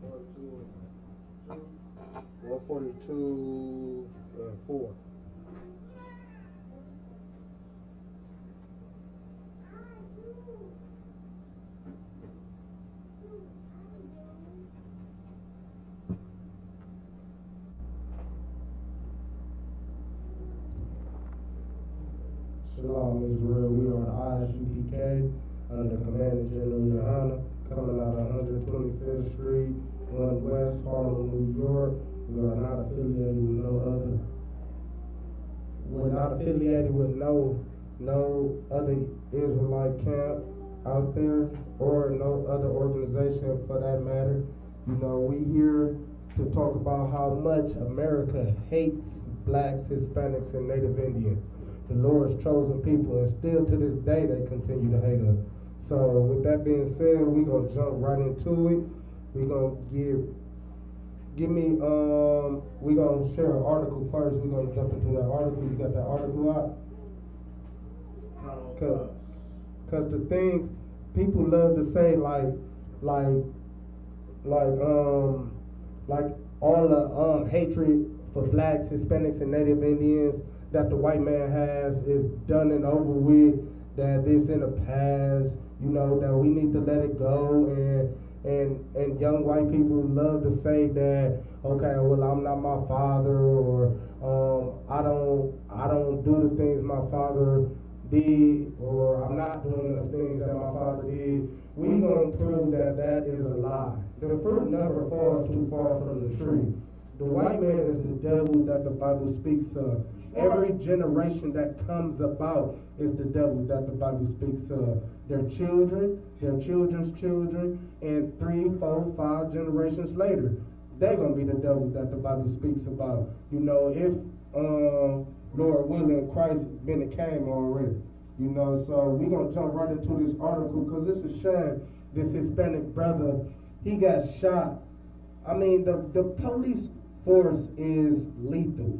142 and 4. Shalom, Israel. We are the Isupk under the command of General Yohana, coming out of 125th Street, 1 West Harlem, New York. We are not affiliated with no other. We're not affiliated with no other Israelite camp out there, or no other organization for that matter. You know, we here to talk about how much America hates blacks, Hispanics, and Native Indians, the Lord's chosen people, and still to this day they continue to hate us. So with that being said, we're gonna jump right into it. We're gonna we're gonna share an article first. We're gonna jump into that article. You got that article out? Cause the things people love to say like all the hatred for blacks, Hispanics, and Native Indians that the white man has is done and over with, that it's in the past, you know, that we need to let it go, and young white people love to say that, okay, well, I'm not my father, or I don't do the things my father did, or I'm not doing the things that my father did. We gonna prove that that is a lie. The fruit never falls too far from the tree. The white man is the devil that the Bible speaks of. Every generation that comes about is the devil that the Bible speaks of. Their children, their children's children, and 3, 4, 5 generations later, they're gonna be the devil that the Bible speaks about. You know, if Lord willing, Christ been and came already. You know, so we gonna jump right into this article, because it's a shame this Hispanic brother, he got shot. I mean, the police force is lethal.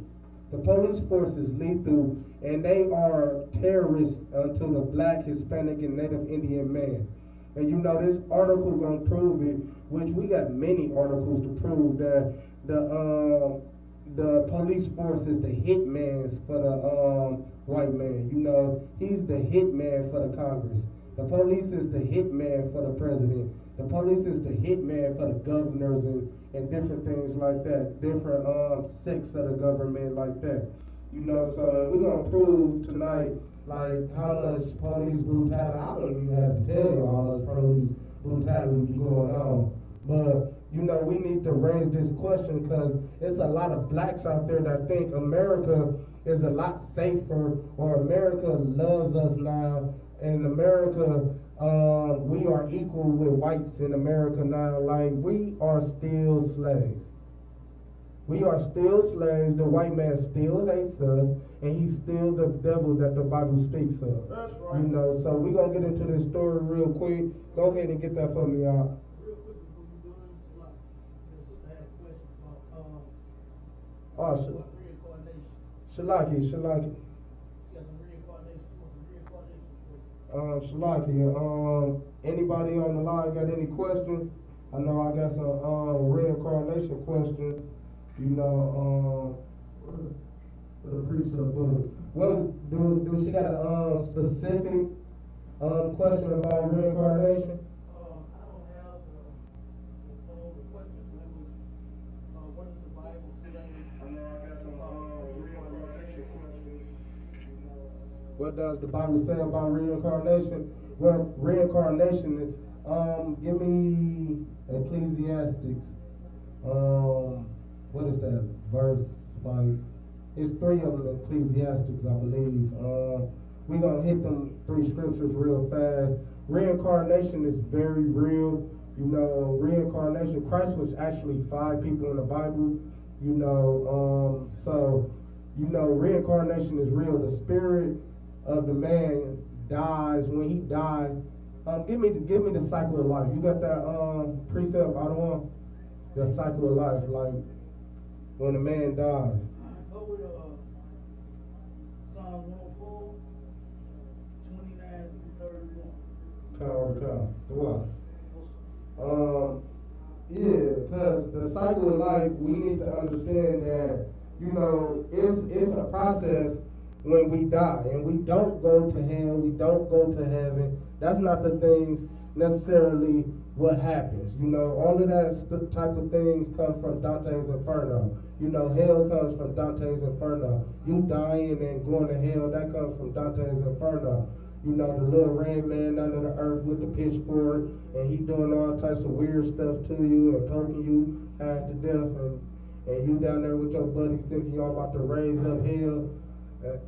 The police force is lethal, and they are terrorists to the black, Hispanic, and Native Indian man. And you know, this article gonna prove it, which we got many articles to prove that the police force is the hitman for the white man. You know, he's the hitman for the Congress. The police is the hitman for the president. The police is the hitman for the governors and different things like that, different sects of the government like that. You know, so we're gonna prove tonight like how much police brutality. I don't even have to tell you how much police brutality be going on. But you know, we need to raise this question, because it's a lot of blacks out there that think America is a lot safer, or America loves us now, and America, we are equal with whites in America now. Like, we are still slaves. We are still slaves. The white man still hates us, and he's still the devil that the Bible speaks of. That's right. You know, so we're going to get into this story real quick. Go ahead and get that for me, y'all. Real quick before we go into the sister had a question Oh, reincarnation. Shalaki. She got some reincarnation. She wants some reincarnation. Shalaki, anybody on the line got any questions? I know I got some reincarnation questions. You know, for the precept book. Well, do she got a specific question about reincarnation? I don't have the questions. What does the Bible say? I know I got some reincarnation questions. What does the Bible say about reincarnation? Well, reincarnation is, give me Ecclesiastics. What is that verse? Like, it's 3 of them, Ecclesiastics, I believe. We're going to hit them 3 scriptures real fast. Reincarnation is very real. You know, reincarnation, Christ was actually 5 people in the Bible. You know, so, you know, reincarnation is real. The spirit of the man dies when he died. Give me the cycle of life. You got that precept out of one? The cycle of life, like when a man dies. Go with Psalm 104, 29 through 31. Count. What? Yeah, because the cycle of life, we need to understand that, you know, it's a process when we die, and we don't go to hell, we don't go to heaven. That's not the things necessarily what happens. You know, all of that type of things come from Dante's Inferno. You know, hell comes from Dante's Inferno. You dying and going to hell, that comes from Dante's Inferno. You know, the little red man under the earth with the pitchfork, and he doing all types of weird stuff to you and poking you half to death, and you down there with your buddies thinking y'all about to raise up hell,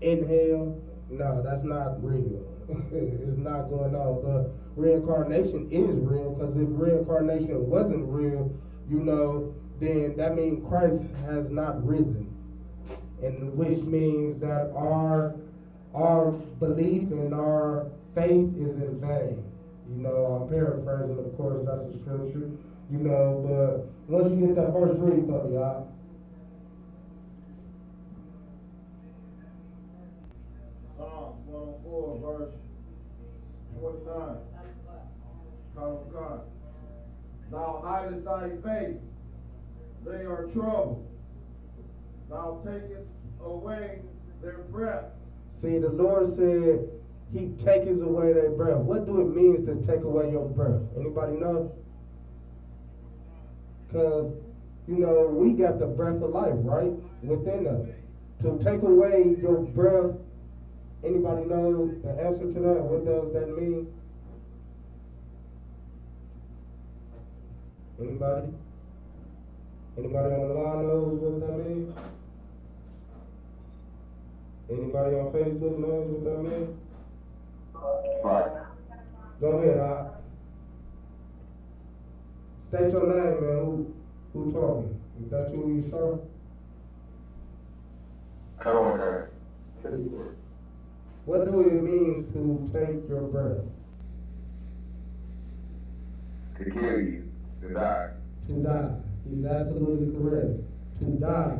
in hell. No, that's not real. It's not going on. But reincarnation is real, because if reincarnation wasn't real, you know, then that means Christ has not risen, and which means that our belief and our faith is in vain. You know, I'm paraphrasing, of course, that's the scripture. You know, but once you get that first read for me, y'all. Psalms 104, verse 29. God. Thou hidest thy face, they are troubled. Thou takest away their breath. See, the Lord said he takes away their breath. What do it mean to take away your breath? Anybody know? Because, you know, we got the breath of life, right, within us. To take away your breath, anybody know the answer to that? What does that mean? Anybody? Anybody on the line knows what that means? Anybody on Facebook knows what that means? Right. Go ahead, state your name, man. Who talking? Is that you, sir? Okay. What do it mean to take your breath? To kill you, to die. To die. He's absolutely correct. To die.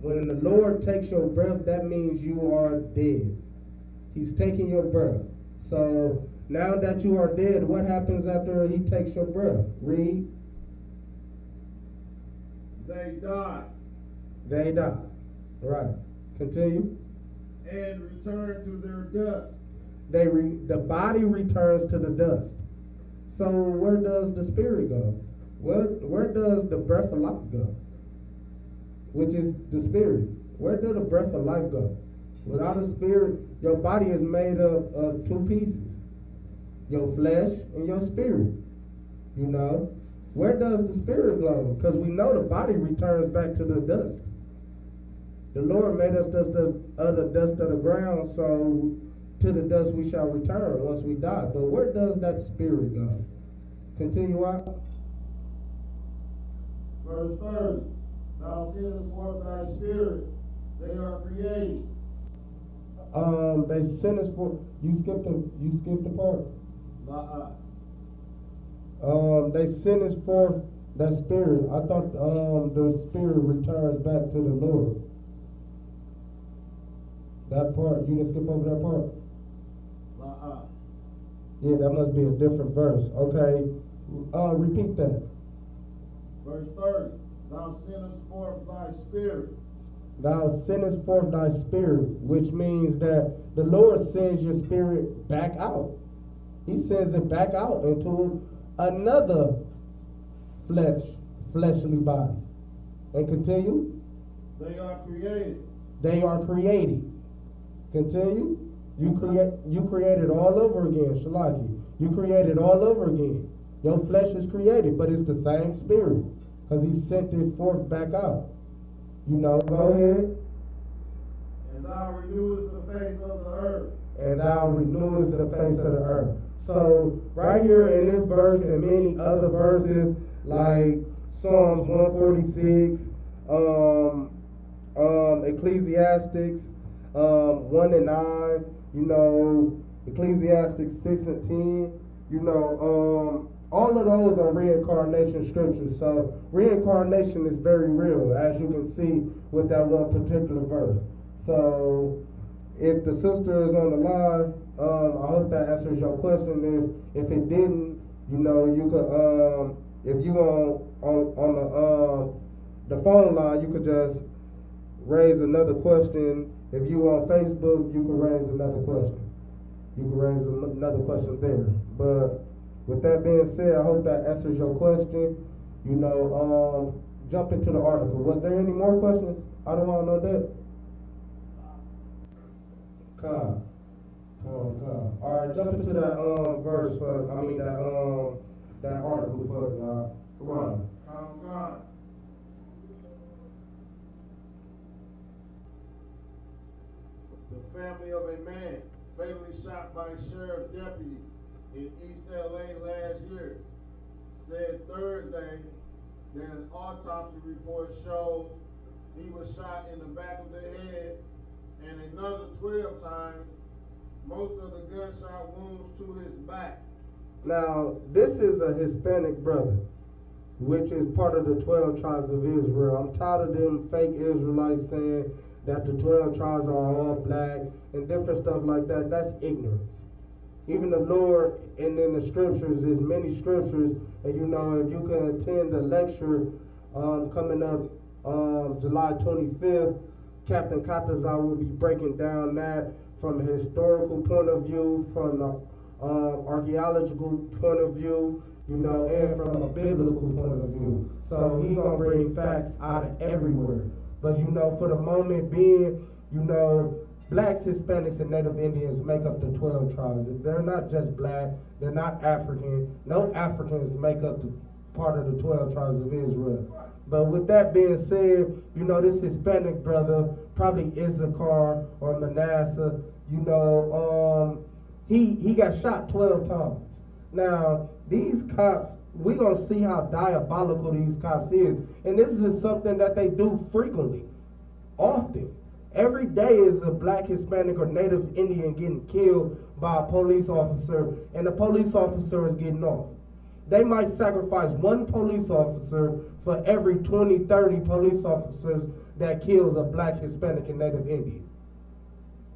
When the Lord takes your breath, that means you are dead. He's taking your breath. So now that you are dead, what happens after he takes your breath? Read. They die. They die. Right. Continue. And return to their dust. The body returns to the dust. So where does the spirit go? Where does the breath of life go? Which is the spirit. Where does the breath of life go? Without a spirit, your body is made up of two pieces. Your flesh and your spirit. You know? Where does the spirit go? Because we know the body returns back to the dust. The Lord made us the dust of the ground, so to the dust we shall return once we die. But where does that spirit go? Continue on. Verse 30. Thou sendest forth thy spirit, they are created. They sent us for you skipped the part. They sent us forth that spirit. I thought the spirit returns back to the Lord. That part, you didn't skip over that part? Yeah, that must be a different verse. Okay. Repeat that. Verse 30. Thou sendest forth thy spirit. Thou sendest forth thy spirit, which means that the Lord sends your spirit back out. He sends it back out into another fleshly body. And continue. They are created. They are created. Continue. You created all over again, Shalaki. You created all over again. Your flesh is created, but it's the same spirit, because he sent it forth back out. You know, go ahead. And thou renewest the face of the earth. And thou renewest the face of the earth. So, right here in this verse and many other verses, like Psalms 146, Ecclesiastics 1 and 9, you know, Ecclesiastics 6 and 10, you know, all of those are reincarnation scriptures. So reincarnation is very real, as you can see with that one particular verse. So if the sister is on the line, I hope that answers your question. If it didn't, you know, you could If you on the phone line, you could just raise another question. If you on Facebook, you can raise another question. You can raise another question there. But with that being said, I hope that answers your question. You know, jump into the article. Was there any more questions? I don't want to know that. Come. All right, jump into that verse for. I mean that article for y'all. Come on. God. The family of a man fatally shot by a sheriff deputy in East LA last year said Thursday that an autopsy report shows he was shot in the back of the head and another 12 times, most of the gunshot wounds to his back. Now, this is a Hispanic brother, which is part of the 12 tribes of Israel. I'm tired of them fake Israelites saying that the 12 tribes are all black and different stuff like that. That's ignorance. Even the Lord, and in the scriptures, there's many scriptures, and you know, if you can attend the lecture coming up July 25th, Captain Katazar will be breaking down that from a historical point of view, from the archaeological point of view, you know, and from a biblical point of view. So he gonna bring facts out of everywhere. But you know, for the moment being, you know, blacks, Hispanics, and Native Indians make up the 12 tribes. They're not just black, they're not African. No Africans make up the part of the 12 tribes of Israel. But with that being said, you know, this Hispanic brother, probably Isupk or Manasseh, you know, he got shot 12 times. Now, these cops, we're going to see how diabolical these cops is. And this is something that they do frequently, often. Every day is a black, Hispanic, or Native Indian getting killed by a police officer, and the police officer is getting off. They might sacrifice one police officer for every 20, 30 police officers that kills a black, Hispanic, and Native Indian.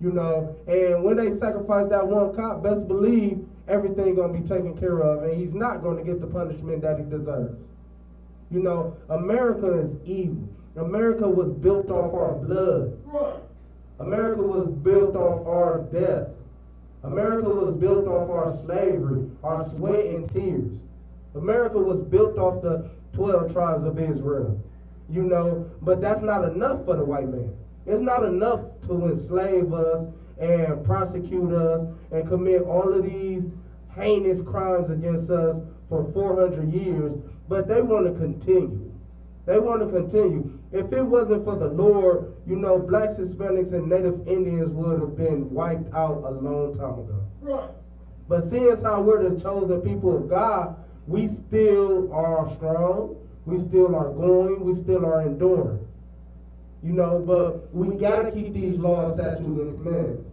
You know, and when they sacrifice that one cop, best believe everything gonna be taken care of, and he's not gonna get the punishment that he deserves. You know, America is evil. America was built off our blood. Right. America was built off our death. America was built off our slavery, our sweat and tears. America was built off the 12 tribes of Israel. You know, but that's not enough for the white man. It's not enough to enslave us and prosecute us and commit all of these heinous crimes against us for 400 years, but they want to continue. They want to continue. If it wasn't for the Lord, you know, blacks, Hispanics, and Native Indians would have been wiped out a long time ago. Right. But seeing how we're the chosen people of God, we still are strong, we still are going, we still are enduring. You know, but we got to keep these laws, statutes, and commandments.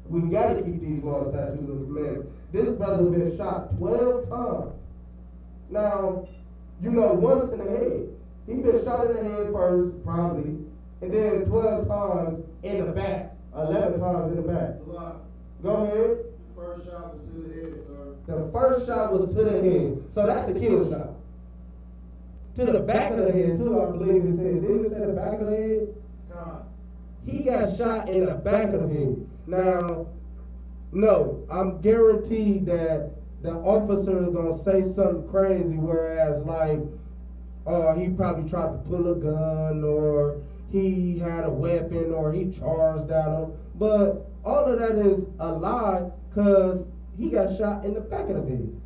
We got to keep these laws, statutes, and commandments. This brother has been shot 12 times. Now, you know, once in the head. He's been shot in the head first, probably, and then 12 times in the back, 11 times in the back. Go ahead. The first shot was to the head, sir. The first shot was to the head, so that's a kill shot. To the back of the head, too, I believe it said. Didn't it say the back of the head? God. He got shot in the back of the head. Now, no, I'm guaranteed that the officer is going to say something crazy, whereas, like, he probably tried to pull a gun, or he had a weapon, or he charged at him. But all of that is a lie, because he got shot in the back of the head.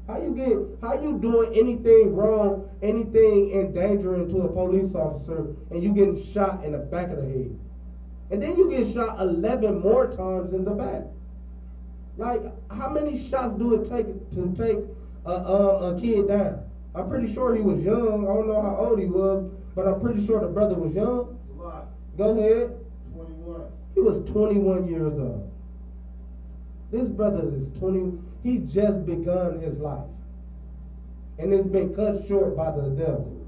How you doing anything wrong, anything endangering to a police officer, and you getting shot in the back of the head? And then you get shot 11 more times in the back. Like, how many shots do it take to take a kid down? I'm pretty sure he was young. I don't know how old he was, but I'm pretty sure the brother was young. It's a lot. Go ahead. 21. He was 21 years old. This brother is 20. He's just begun his life. And it's been cut short by the devil,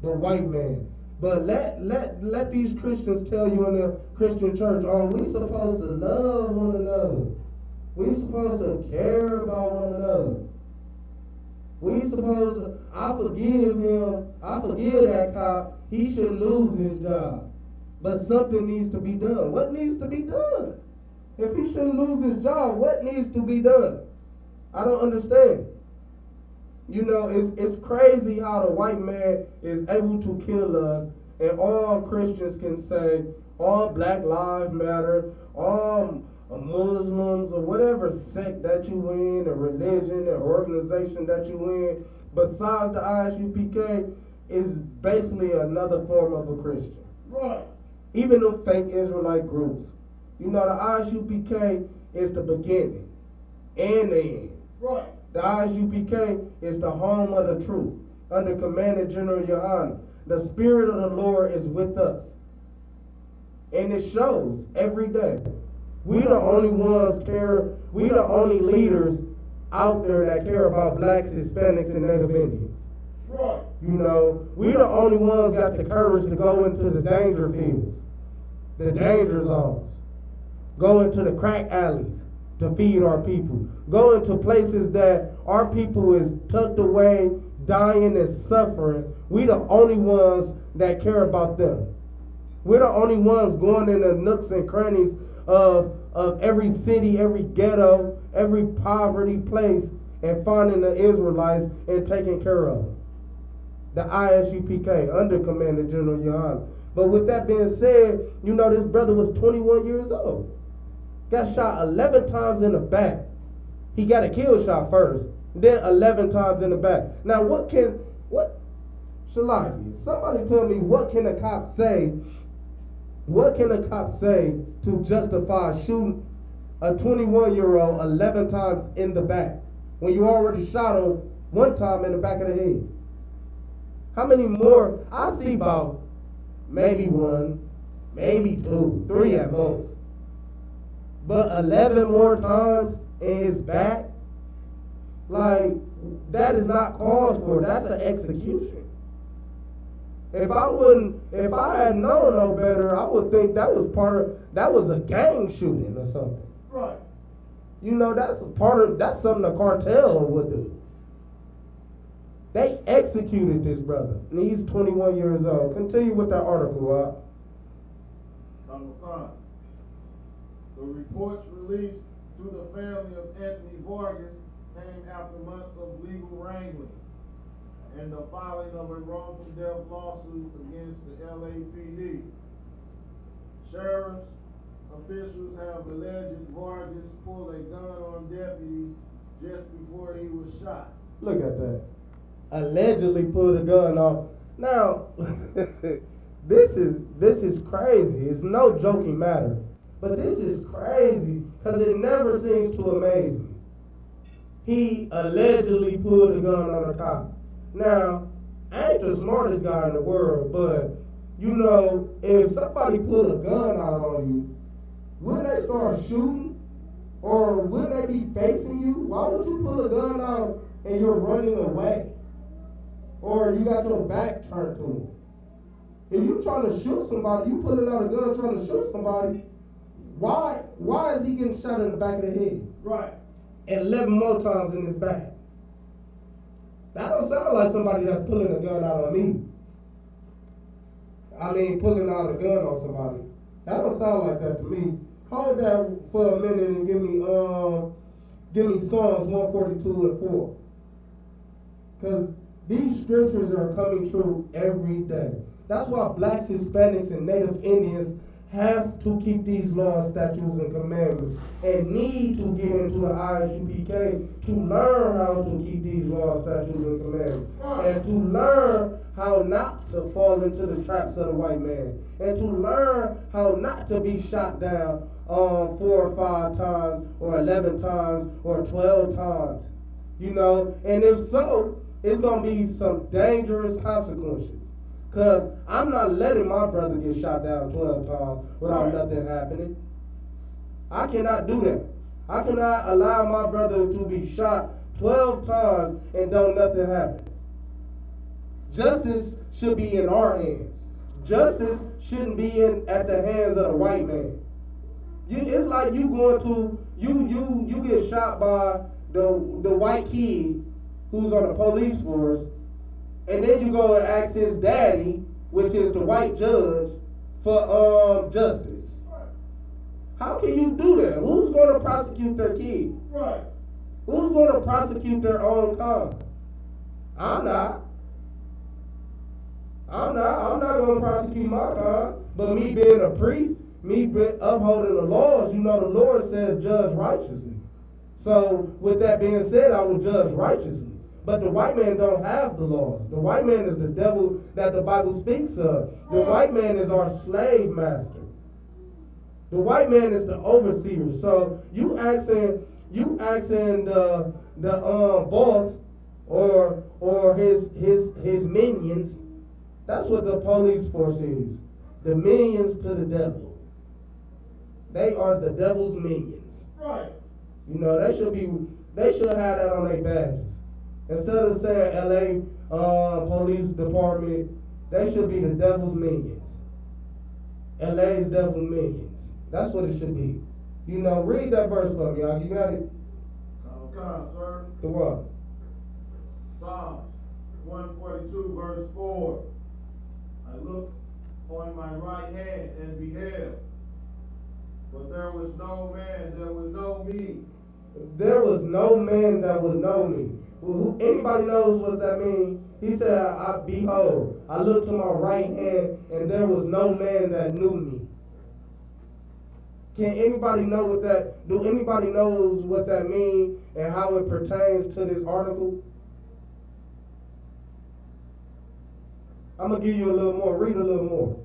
the white man. But let these Christians tell you in the Christian church, oh, we supposed to love one another. We supposed to care about one another. We supposed I forgive him, I forgive that cop, he should lose his job. But something needs to be done. What needs to be done? If he shouldn't lose his job, what needs to be done? I don't understand. You know, it's crazy how the white man is able to kill us, and all Christians can say, all Black Lives Matter, all Muslims, or whatever sect that you in, or religion, or organization that you in, besides the ISUPK, is basically another form of a Christian. Right. Even them fake Israelite groups. You know, the ISUPK is the beginning and the end. Right. The ISUPK is the home of the truth. Under Commander General Yohana, the Spirit of the Lord is with us. And it shows every day. We the only ones care, we the only leaders out there that care about blacks, Hispanics, and Native Indians. Right. You know, we the only ones got the courage to go into the danger fields, the danger zones, go into the crack alleys to feed our people, go into places that our people is tucked away, dying and suffering. We the only ones that care about them. We're the only ones going in the nooks and crannies of every city, every ghetto, every poverty place, and finding the Israelites and taking care of them. The ISUPK, under Commander General Yohana. But with that being said, you know, this brother was 21 years old. Got shot 11 times in the back. He got a kill shot first, then 11 times in the back. Now, Shalaki, somebody tell me, what can a cop say? What can a cop say to justify shooting a 21-year-old 11 times in the back when you already shot him one time in the back of the head? How many more? I see about maybe one, maybe two, three at most. But 11 more times in his back? Like, that is not called for. That's an execution. If I had known no better, I would think that was a gang shooting or something. Right. You know, that's something a cartel would do. They executed this brother, and he's 21 years old. Continue with that article, Number 5. The reports released to the family of Anthony Vargas came after months of legal wrangling and the filing of a wrongful death lawsuit against the LAPD. Sheriff's officials have alleged Vargas pulled a gun on deputies just before he was shot. Look at that. Allegedly pulled a gun off. Now, this is crazy. It's no joking matter. But this is crazy because it never seems to amaze me. He allegedly pulled a gun on a cop. Now, I ain't the smartest guy in the world, but you know, if somebody put a gun out on you, wouldn't they start shooting? Or wouldn't they be facing you? Why would you pull a gun out and you're running away? Or you got your back turned to him? If you trying to shoot somebody, you pulling out a gun trying to shoot somebody, why is he getting shot in the back of the head? Right. And 11 more times in his back. That don't sound like somebody that's pulling a gun out on me. I mean, pulling out a gun on somebody. That don't sound like that to me. Hold that for a minute and give me Psalms 142 and 4. Because these scriptures are coming true every day. That's why blacks, Hispanics, and Native Indians have to keep these laws, statutes, and commandments, and need to get into the ISUPK to learn how to keep these laws, statutes, and commandments, and to learn how not to fall into the traps of the white man, and to learn how not to be shot down 4 or 5 times, or 11 times, or 12 times, you know, and if so, it's going to be some dangerous consequences. Because I'm not letting my brother get shot down 12 times without nothing happening. I cannot do that. I cannot allow my brother to be shot 12 times and don't nothing happen. Justice should be in our hands. Justice shouldn't be at the hands of the white man. It's like you going to, you get shot by the white kid who's on the police force, and then you go and ask his daddy, which is the white judge, for justice. How can you do that? Who's going to prosecute their kid? Right. Who's going to prosecute their own kind? I'm not. I'm not going to prosecute my kind. But me being a priest, me upholding the laws, you know the Lord says judge righteously. So with that being said, I will judge righteously. But the white man don't have the laws. The white man is the devil that the Bible speaks of. The white man is our slave master. The white man is the overseer. So you asking the boss or his minions. That's what the police force is. The minions to the devil. They are the devil's minions. Right. You know, they should have that on their badges. Instead of saying LA Police Department, they should be the devil's minions. LA's devil minions. That's what it should be. You know, read that verse for me, y'all. You got it? Okay, sir. The what? Psalms 142, verse 4. I looked on my right hand and beheld, but there was no man that would know me. There was no man that would know me. Anybody knows what that means? He said, behold, I looked to my right hand, and there was no man that knew me. Can anybody know what that, do anybody knows what that means and how it pertains to this article? I'm going to give you a little more. Read a little more.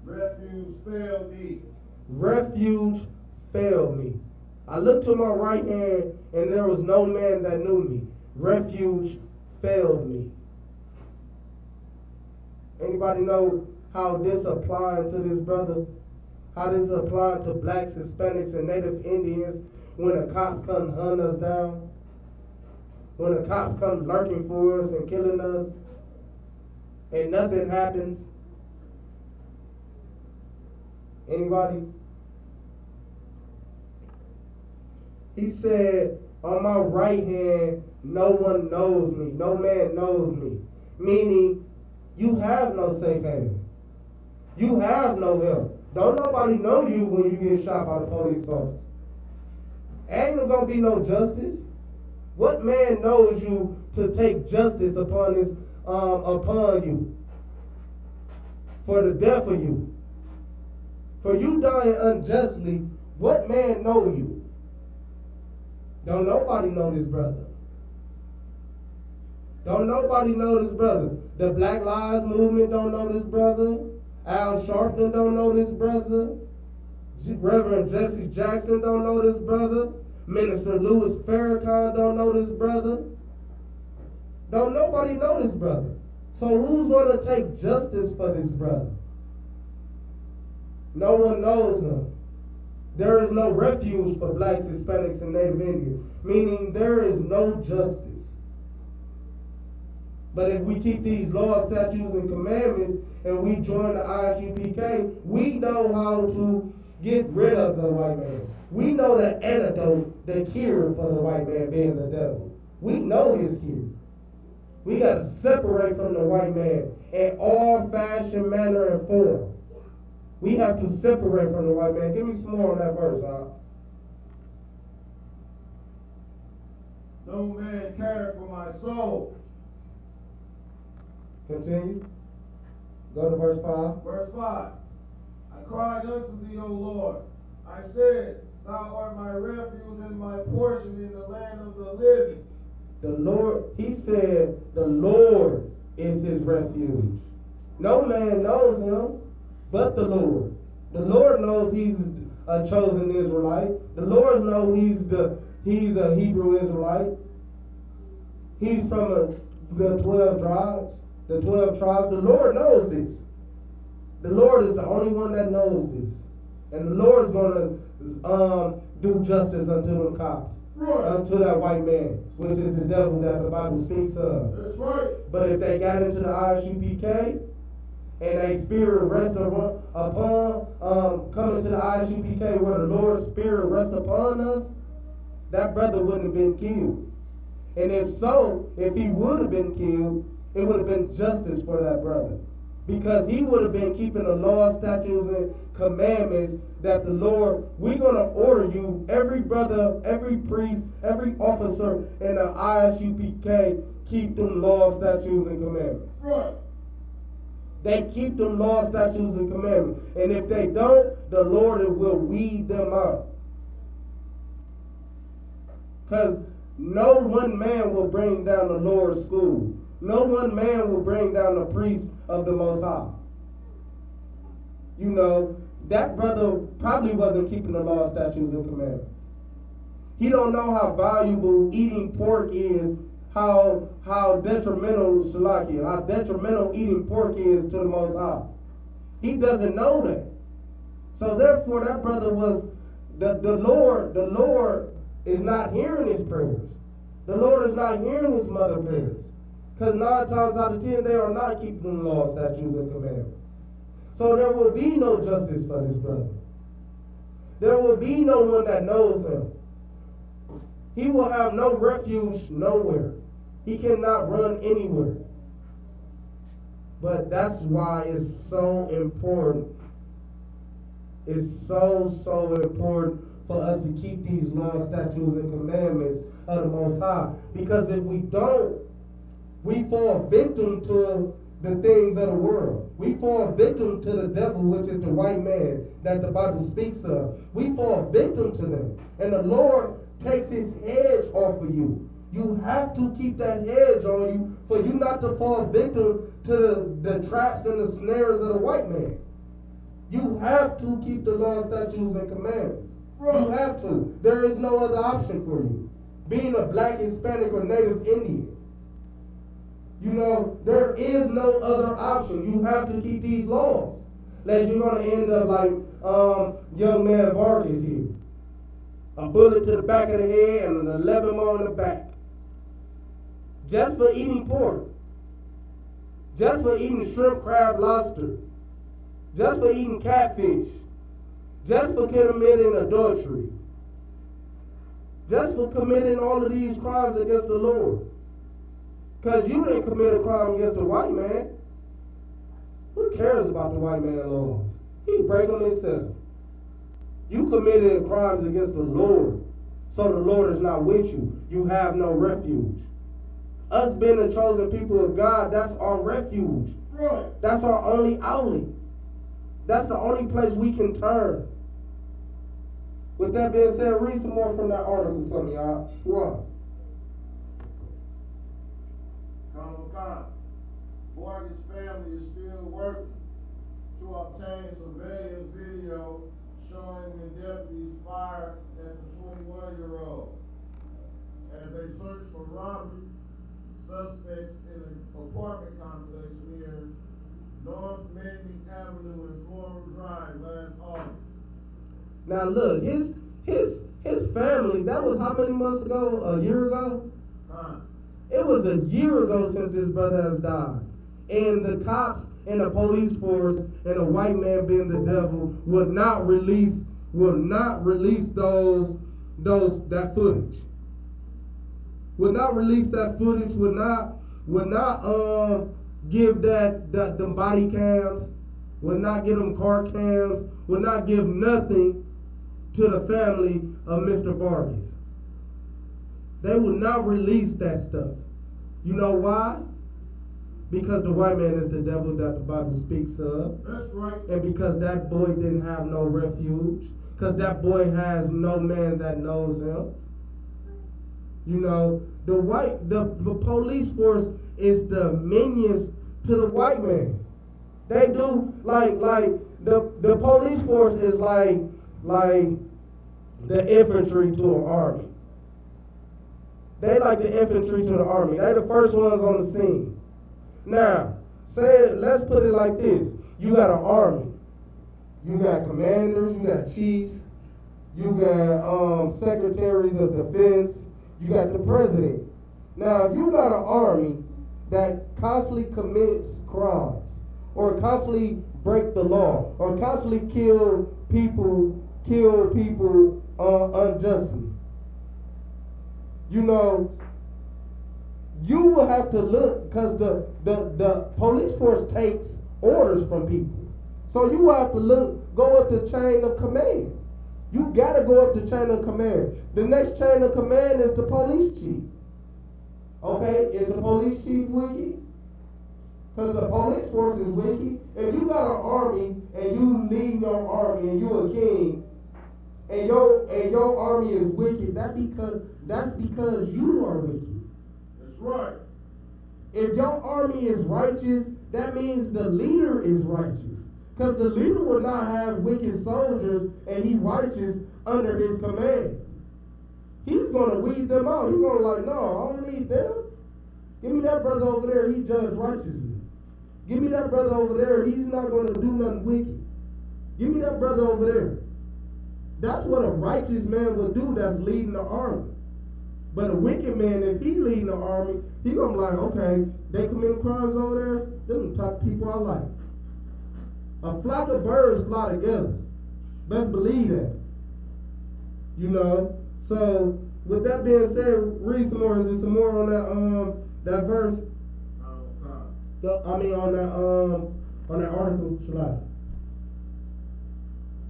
Refuge failed me. Refuge failed me. I looked to my right hand, and there was no man that knew me. Refuge failed me. Anybody know how this applies to this brother? How this applies to blacks, Hispanics, and Native Indians when the cops come hunt us down? When the cops come lurking for us and killing us, and nothing happens? Anybody? He said, on my right hand, no one knows me. No man knows me. Meaning, you have no safe haven. You have no help. Don't nobody know you when you get shot by the police officer. Ain't gonna be no justice. What man knows you to take justice upon you for the death of you? For you dying unjustly, what man know you? Don't nobody know this brother. Don't nobody know this brother. The Black Lives Movement don't know this brother. Al Sharpton don't know this brother. Reverend Jesse Jackson don't know this brother. Minister Louis Farrakhan don't know this brother. Don't nobody know this brother. So who's going to take justice for this brother? No one knows him. There is no refuge for blacks, Hispanics, and Native Indians, meaning there is no justice. But if we keep these laws, statutes, and commandments, and we join the Isupk, we know how to get rid of the white man. We know the antidote, the cure for the white man being the devil. We know his cure. We got to separate from the white man in all fashion, manner, and form. We have to separate from the white man. Give me some more on that verse, huh? No man cared for my soul. Continue. Go to verse 5. Verse 5. I cried unto thee, O Lord. I said, Thou art my refuge and my portion in the land of the living. The Lord, he said, the Lord is his refuge. No man knows him but the Lord. The Lord knows he's a chosen Israelite. The Lord knows he's a Hebrew Israelite. He's from the 12 tribes. The 12 tribes. The Lord knows this. The Lord is the only one that knows this. And the Lord is going to do justice unto the cops. Right. Unto that white man, which is the devil that the Bible speaks of. That's right. But if they got into the Isupk, and a spirit rests upon, coming to the Isupk where the Lord's spirit rests upon us, that brother wouldn't have been killed. And if so, if he would have been killed, it would have been justice for that brother. Because he would have been keeping the laws, statutes, and commandments that the Lord, we're going to order you, every brother, every priest, every officer in the ISUPK, keep them laws, statutes, and commandments. Right. They keep them laws, statutes, and commandments. And if they don't, the Lord will weed them out. Because no one man will bring down the Lord's school. No one man will bring down the priest of the Most High. You know, that brother probably wasn't keeping the law, statutes, and commandments. He don't know how valuable eating pork is, how detrimental how detrimental eating pork is to the Most High. He doesn't know that. So therefore, that brother was the Lord is not hearing his prayers. The Lord is not hearing his mother's prayers. Because 9 times out of 10, they are not keeping the law, statutes, and commandments. So there will be no justice for this brother. There will be no one that knows him. He will have no refuge nowhere. He cannot run anywhere. But that's why it's so important. It's so important for us to keep these laws, statutes, and commandments of the Most High. Because if we don't, we fall victim to the things of the world. We fall victim to the devil, which is the white man that the Bible speaks of. We fall victim to them. And the Lord takes his hedge off of you. You have to keep that hedge on you for you not to fall victim to the traps and the snares of the white man. You have to keep the law, statutes, and commandments. You have to. There is no other option for you. Being a black, Hispanic, or Native Indian. You know, there is no other option. You have to keep these laws. Unless you're going to end up like young man Vargas here. A bullet to the back of the head and an 11 more in the back. Just for eating pork. Just for eating shrimp, crab, lobster. Just for eating catfish. Just for committing adultery. Just for committing all of these crimes against the Lord. Because you didn't commit a crime against the white man. Who cares about the white man laws? He break them himself. You committed crimes against the Lord. So the Lord is not with you. You have no refuge. Us being the chosen people of God, that's our refuge. Right. That's our only outlet. That's the only place we can turn. With that being said, read some more from that article for me, y'all. What? Morgan's family is still working to obtain surveillance video showing the deputies fired at the 21-year-old. As they search for robbery suspects in an apartment complex near North Manding Avenue and Floral Drive last August. Now look, his family, that was how many months ago? A year ago? It was a year ago since this brother has died. And the cops and the police force and the white man being the devil would not release that footage. Would not release that footage, would not give them body cams, would not give them car cams, would not give nothing to the family of Mr. Vargas. They would not release that stuff. You know why? Because the white man is the devil that the Bible speaks of. That's right. And because that boy didn't have no refuge. Because that boy has no man that knows him. You know, the police force is the minions to the white man. They do like the police force is like the infantry to an army. They like the infantry to the army. They're the first ones on the scene. Now, let's put it like this. You got an army. You got commanders, you got chiefs, you got secretaries of defense, you got the president. Now, if you got an army that constantly commits crimes, or constantly break the law, or constantly kill people unjustly, you know, you will have to look, because the police force takes orders from people. So you will have to go up the chain of command. You gotta go up the chain of command. The next chain of command is the police chief. Okay, is the police chief wicked? Because the police force is wicked. If you got an army and you lead your army and you a king, and your army is wicked, that's because you are wicked. That's right. If your army is righteous, that means the leader is righteous. Because the leader will not have wicked soldiers and he righteous under his command. He's going to weed them out. He's going to like, no, I don't need them. Give me that brother over there, he judged righteously. Give me that brother over there, he's not going to do nothing wicked. Give me that brother over there. That's what a righteous man would do that's leading the army. But a wicked man, if he leading the army, he going to be like, okay, they commit crimes over there, them the type of people I like. A flock of birds fly together. Best believe that. You know? So, with that being said, read some more. Is there some more on that verse? On that article, Shalai.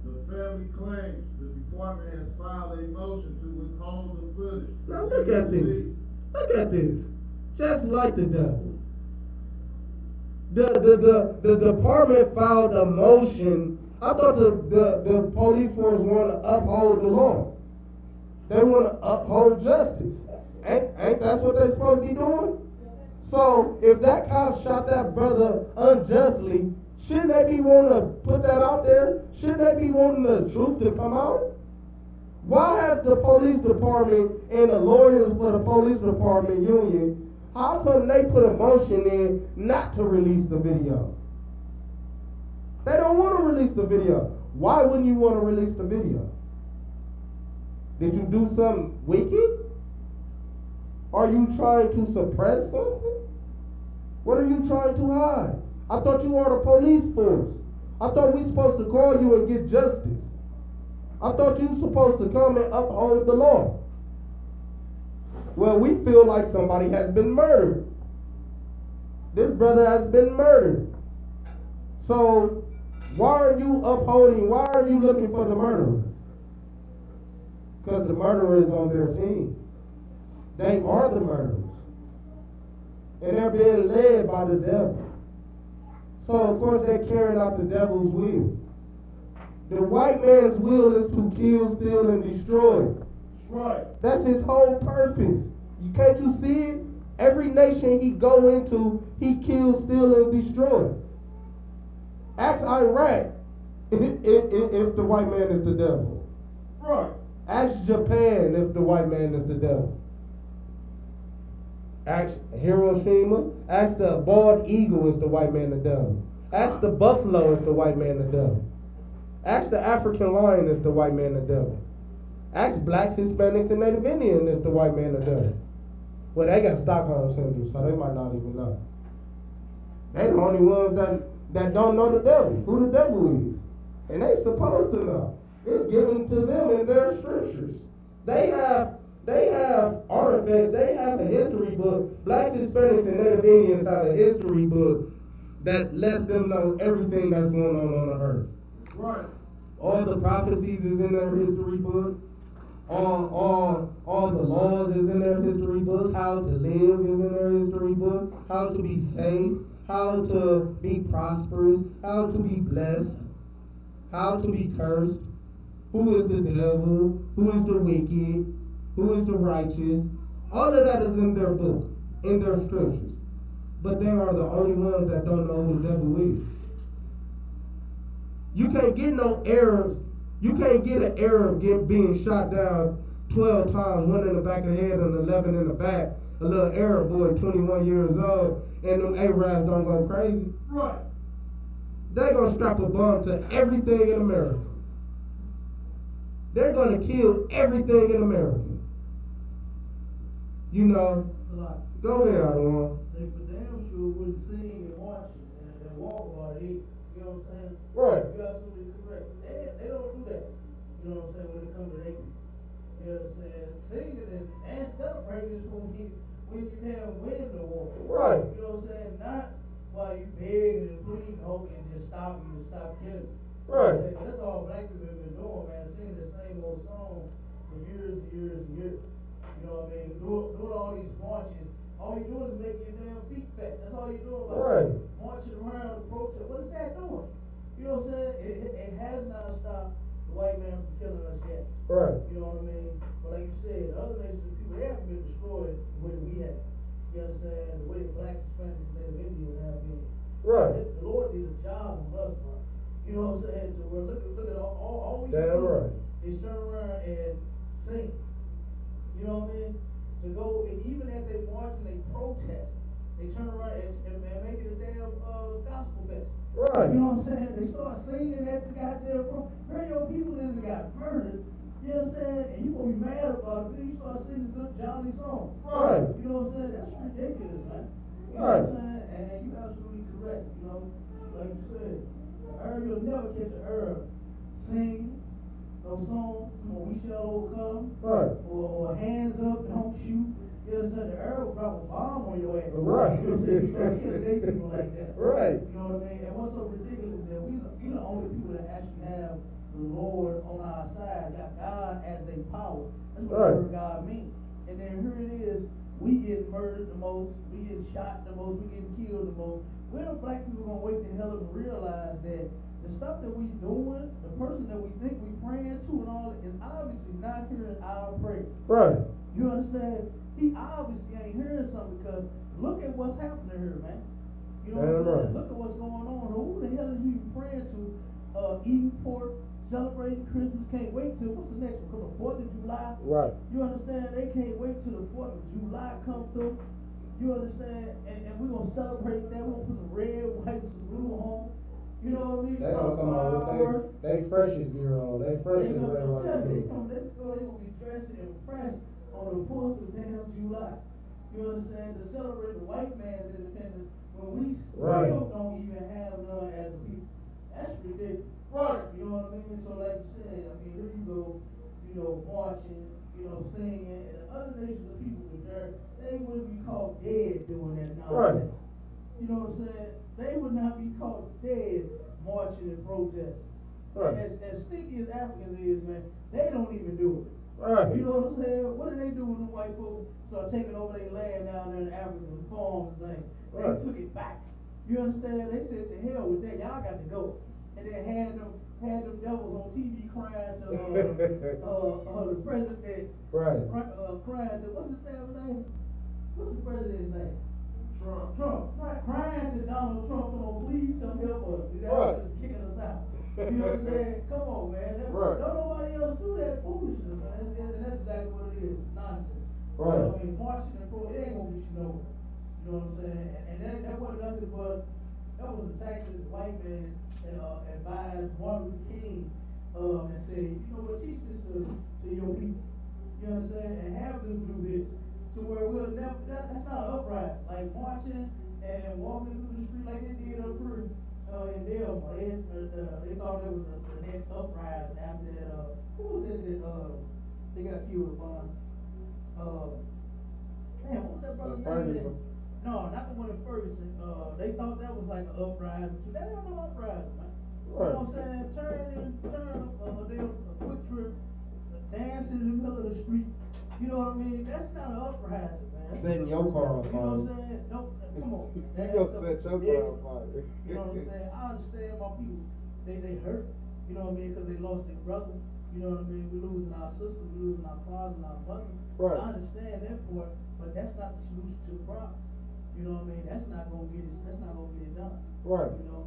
The family claims the department has filed a motion to withhold the footage. Now look at this. Look at this. Just like the devil. The department filed a motion. I thought the police force want to uphold the law. They want to uphold justice. Ain't that what they're supposed to be doing? So if that cop shot that brother unjustly, shouldn't they be wanting to put that out there? Shouldn't they be wanting the truth to come out? Why have the police department and the lawyers for the police department union, how come they put a motion in not to release the video? They don't want to release the video. Why wouldn't you want to release the video? Did you do something wicked? Are you trying to suppress something? What are you trying to hide? I thought you were the police force. I thought we supposed to call you and get justice. I thought you were supposed to come and uphold the law. Well, we feel like somebody has been murdered. This brother has been murdered. So, why are you upholding, why are you looking for the murderer? Because the murderer is on their team. They are the murderers. And they're being led by the devil. So, of course, they're carrying out the devil's will. The white man's will is to kill, steal, and destroy. That's right. That's his whole purpose. Can't you see it? Every nation he go into, he kills, steal, and destroy. Ask Iraq if the white man is the devil. Right. Ask Japan if the white man is the devil. Ask Hiroshima. Ask the bald eagle is the white man the devil. Ask the buffalo is the white man the devil. Ask the African lion is the white man the devil. Ask blacks, Hispanics, and Native Indians is the white man the devil. Well, they got Stockholm syndrome, so they might not even know. They the only ones that don't know the devil, who the devil is. And they supposed to know. It's given to them in their scriptures. They have artifacts, they have a history book. Blacks, Hispanics, and Native Indians have a history book that lets them know everything that's going on the earth. Right. All the prophecies is in their history book. All the laws is in their history book. How to live is in their history book. How to be safe. How to be prosperous. How to be blessed. How to be cursed. Who is the devil? Who is the wicked? Who is the righteous? All of that is in their book, in their scriptures. But they are the only ones that don't know who the devil is. You can't get no Arabs. You can't get an Arab being shot down 12 times, one in the back of the head and 11 in the back. A little Arab boy, 21 years old, and them Arabs don't go crazy. Right. They're going to strap a bomb to everything in America. They're going to kill everything in America. You know, go ahead, Adwan. They for damn sure wouldn't sing and march and walk while they, you know what I'm saying? Right. You're absolutely correct. They don't do that. You know what I'm saying? When it comes to their You understand? Singing and celebrating is when you damn win the war. Right. You know what I'm saying? Not while you begging and pleading, hoping to just stop you and stop killing. You know what I'm Right. saying? That's all black people have been doing, man. Singing the same old song for years and years and years. You know what I mean? Doing all these marches. All you doing is making your damn feet fat. That's all you doing about Right. marching around the protest. What is that doing? You know what I'm saying? It has not stopped the white man from killing us yet. Right. You know what I mean? But like you said, the other nations of people, they haven't been destroyed the way that we have. You understand? The way the blacks, Hispanics, and Native Indians have been. Right. The Lord did a job on us, bro. You know what I'm saying? To where look at all we Damn do right. is turn around and sing. You know what I mean? To go, and even if they march and they protest, they turn around and make it a damn gospel fest. Right. You know what I'm saying? They start singing at the goddamn radio people that got murdered. You understand? And you gonna be mad about it. Then you start singing good jolly songs. Right. You know what I'm saying? That's ridiculous, man. You know Right. what I'm saying? And you absolutely correct. You know, like you said, you'll never catch an Arab sing no song. Come on, we shall overcome. Right. Or hands up, don't shoot. You understand? The Arab will drop a bomb on your ass. Right. You know what I'm saying? You start killing their people like that. Right. You know what I mean? And what's so ridiculous is that we the only people that actually have the Lord on our side, got God as their power. That's what Right. the word God means. And then here it is, we get murdered the most, we get shot the most, we get killed the most. When are black people gonna wake the hell up and realize that the stuff that we doing, the person that we think we praying to and all that is obviously not hearing our prayer. Right. You understand? He obviously ain't hearing something because look at what's happening here, man. You know what I'm Damn saying? right. Look at what's going on. Who the hell is you praying to? Eating pork, celebrating Christmas, can't wait till what's the next one? Come the 4th of July. Right. You understand? They can't wait till the 4th of July come through. You understand? And we're gonna celebrate that. We're gonna put some red, white, and some blue on. You know what I mean? They gonna come out with they freshest gear on. They freshest They red, white, and blue. gonna be dressed and impressed on the 4th of damn July. You understand? To celebrate the white man's independence when we Right. still don't even have none as a people. That's ridiculous. Right. You know what I mean? So like you said, I mean, here you go, you know, marching, you know, singing, and the other nations of people were there, they wouldn't be caught dead doing that nonsense. Right. You know what I'm saying? They would not be caught dead marching and protesting. Right. As stinky as Africans is, man, they don't even do it. Right. You know what I'm saying? What do they do when the white folks start taking over their land down there in Africa, the farms and things? They Right. took it back. You understand? They said to hell with that, y'all got to go. And then had them devils on TV crying to the president. Right. Crying to what's his family name? What's the president's name? Trump. Right. Crying to Donald Trump, come on, please come help us. That Right. is kicking us out. You know what I'm saying? Come on, man. Right. Don't nobody else do that foolishness, man. And that's exactly what it is. It's nonsense. Right. You know what I mean? Marching and pro, it ain't gonna get you nowhere. You know what I'm saying? And that wasn't nothing but, that was a tactic the white man advised Martin Luther King and said, you know what, teach this to your people. You know what I'm saying? And have them do this. To where we'll never, that's not an uprising. Like marching and walking through the street like they did up here in Delmar. They thought it was the next uprising after that, who was it that, they got killed upon? Damn, what was that brother's name? No, not the one in Ferguson. They thought that was like an uprising too. That ain't no uprising, man. You know what I'm saying? Turn a quick trip, dance in the middle of the street. You know what I mean? That's not an uprising, man. Setting your car on You know fire. what I'm saying? No, come on. You gonna set your car on fire. You know what I'm saying? I understand my people. They hurt. You know what I mean? Because they lost their brother. You know what I mean? We're losing our sisters. We're losing our fathers and our mothers. Right. I understand that part, but that's not the solution to the problem. You know what I mean? That's not gonna get it done. Right. You know,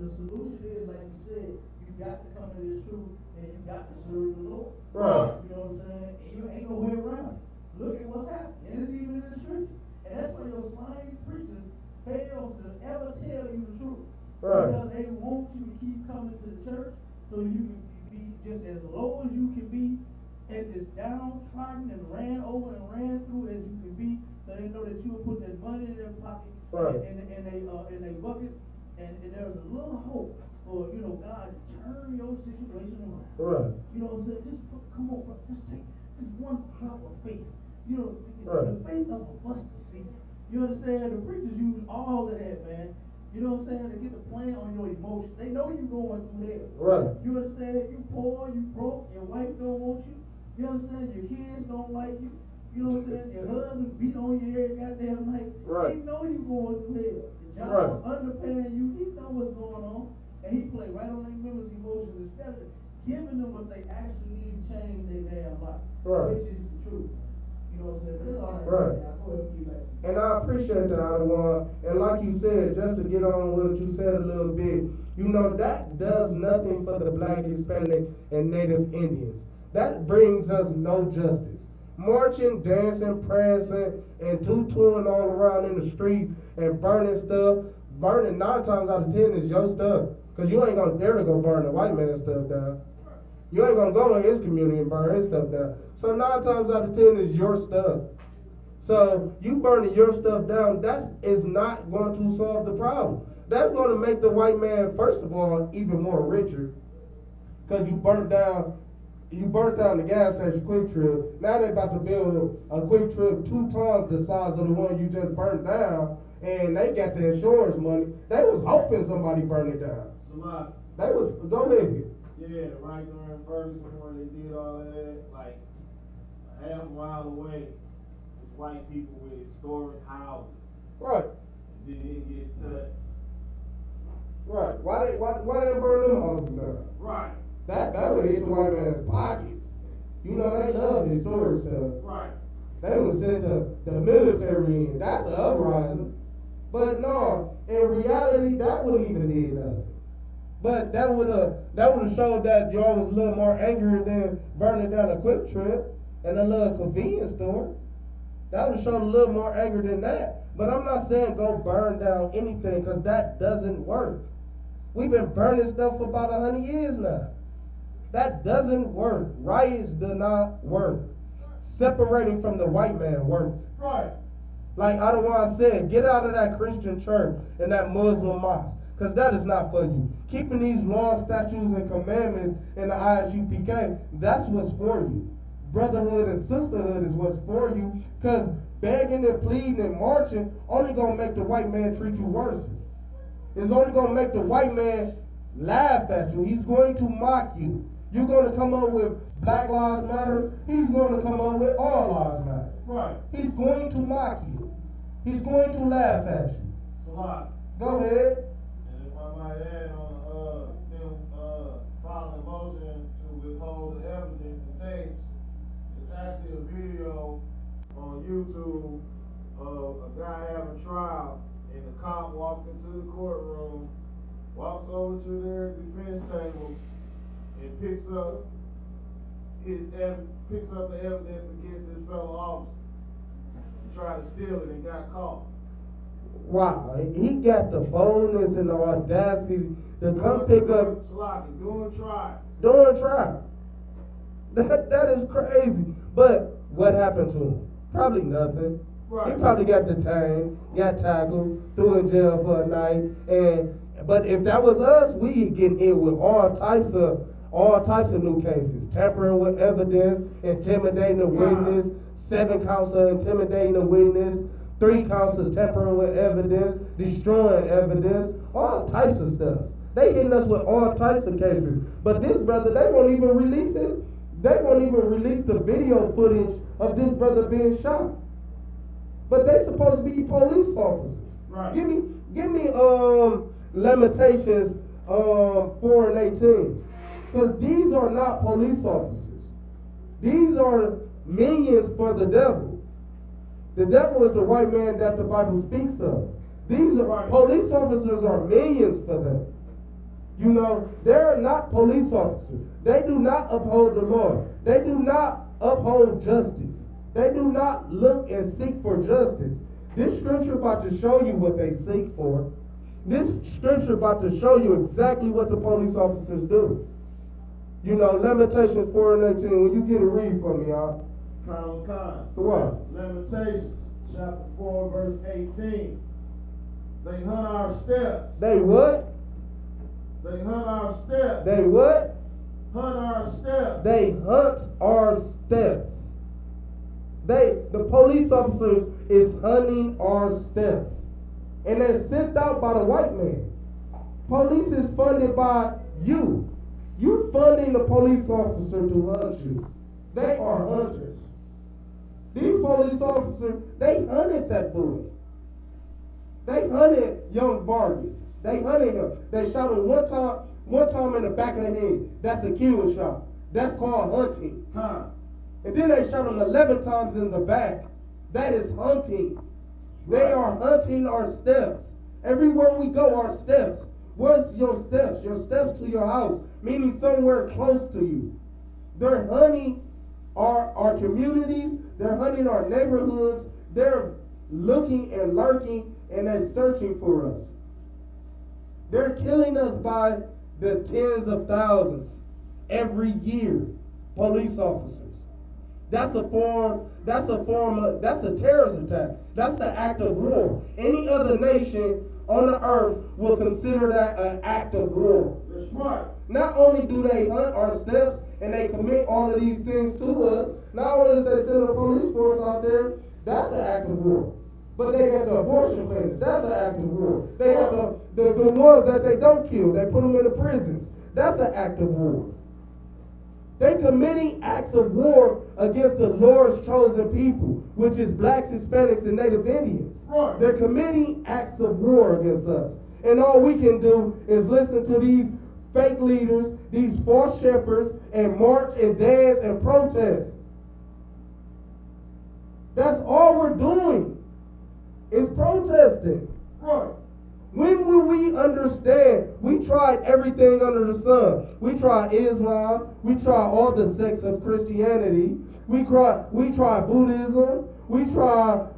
the solution is like you said, you got to come to this truth and you got to serve the Lord. Right. You know what I'm saying? And you ain't no way around it. Look at what's happening. And it's even in the scriptures. And that's why your slimy preachers fail to ever tell you the truth. Right. Because they want you to keep coming to the church so you can be just as low as you can be and as downtrodden and ran over and ran through as you can be, so they know that you will put that money in their pocket Right. in a bucket, and there's a little hope for, God to turn your situation around. Right. You know what I'm saying? Come on, bro, just just one drop of faith. You know, Right. the faith of a mustard seed. You understand? The preachers use all of that, man. You know what I'm saying? To get the plan on your emotions. They know you going through hell. Right. You understand? You poor, you broke, your wife don't want you. You understand? Your kids don't like you. You know what I'm saying? Your husband beat on you every goddamn night. Right. They know you going through hell. Your job Right. underpaying you. He know what's going on. And he play right on their members' emotions instead of giving them what they actually need to change their damn life. Right. Which is the truth. You know what I'm saying? But it's all right. Right. I'll go ahead and give back. And I appreciate that, Adawan. And like you said, just to get on what you said a little bit, you know, that does nothing for the Black, Hispanic, and Native Indians. That brings us no justice. Marching, dancing, prancing, and tutuing all around in the streets and burning stuff. Burning 9 times out of 10 is your stuff. Because you ain't going to dare to go burn the white man's stuff down. You ain't going to go in his community and burn his stuff down. So 9 times out of 10 is your stuff. So you burning your stuff down, that is not going to solve the problem. That's going to make the white man, first of all, even more richer. Because you burnt down the gas station Quick Trip. Now they're about to build a Quick Trip 2 times the size of the one you just burnt down. And they got the insurance money. They was hoping somebody burned it down. Salaki. They was, go ahead. Yeah, right during Ferguson when they did all of that, like a half mile away, was white people with historic houses. Right. Didn't get touched. Right. Why they burn them houses down? Right. That would hit the white man's pockets. You know, they love historic stuff. Right. They would send the military in. That's an uprising. But no, in reality, that wouldn't even did nothing. But that would have showed that y'all was a little more angry than burning down a Quick Trip and a little convenience store. That would have showed a little more anger than that. But I'm not saying go burn down anything, because that doesn't work. We've been burning stuff for about 100 years now. That doesn't work. Riots do not work. Separating from the white man works. Right. Like Adawan said, get out of that Christian church and that Muslim mosque, because that is not for you. Keeping these laws, statutes, and commandments in the ISUPK, that's what's for you. Brotherhood and sisterhood is what's for you, because begging and pleading and marching only going to make the white man treat you worse. It's only going to make the white man laugh at you. He's going to mock you. You're going to come up with Black Lives Matter. He's going to come up with All Lives Matter. Right. He's going to mock you. He's going to laugh at you. Salaki. Go ahead. And if I might add on them filing a motion to withhold the evidence and tapes, it's actually a video on YouTube of a guy having trial, and the cop walks into the courtroom, walks over to their defense table, and picks up the evidence against his fellow officer. He tried to steal it and got caught. Wow, he got the boldness and the audacity to come pick up Salaki, doing trial. during trial. That is crazy. But what happened to him? Probably nothing. Right. He probably got detained, got tackled, threw in jail for a night. But if that was us, we'd get in with all types of new cases. Tampering with evidence, intimidating a witness, 7 counts of intimidating a witness, 3 counts of tampering with evidence, destroying evidence, all types of stuff. They hitting us with all types of cases. But this brother, they won't even release this. They won't even release the video footage of this brother being shot. But they supposed to be police officers. Right. Give me Lamentations 4 and 18. Because these are not police officers. These are minions for the devil. The devil is the white man that the Bible speaks of. These are police officers are minions for them. You know, they're not police officers. They do not uphold the law. They do not uphold justice. They do not look and seek for justice. This scripture about to show you what they seek for. This scripture about to show you exactly what the police officers do. You know, Lamentations 4 and 18, when you get a read for me, y'all. What? Lamentations chapter 4 verse 18. They hunt our steps. They what? They hunt our steps. They what? Hunt our steps. They hunt our steps. The police officers is hunting our steps. And they're sent out by the white man. Police is funded by you. You funding the police officer to hunt you. They are hunters. These police officers, they hunted that boy. They hunted young Vargas. They hunted him. They shot him one time in the back of the head. That's a kill shot. That's called hunting. Huh. And then they shot him 11 times in the back. That is hunting. They are hunting our steps. Everywhere we go, our steps. What's your steps? Your steps to your house, meaning somewhere close to you. They're hunting our communities. They're hunting our neighborhoods. They're looking and lurking and they're searching for us. They're killing us by the tens of thousands every year. Police officers. That's a terrorist attack. That's the act of war. Any other nation on the earth will consider that an act of war. That's right. Not only do they hunt our steps and they commit all of these things to us, not only does they send a police force out there, that's an act of war. But they got the abortion clinics, that's an act of war. They got the ones that they don't kill, they put them in the prisons. That's an act of war. They're committing acts of war against the Lord's chosen people, which is blacks, Hispanics, and Native Indians. Right. They're committing acts of war against us. And all we can do is listen to these fake leaders, these false shepherds, and march and dance and protest. That's all we're doing, is protesting. Right. When will we understand? We tried everything under the sun. We tried Islam. We tried all the sects of Christianity. We tried Buddhism. We tried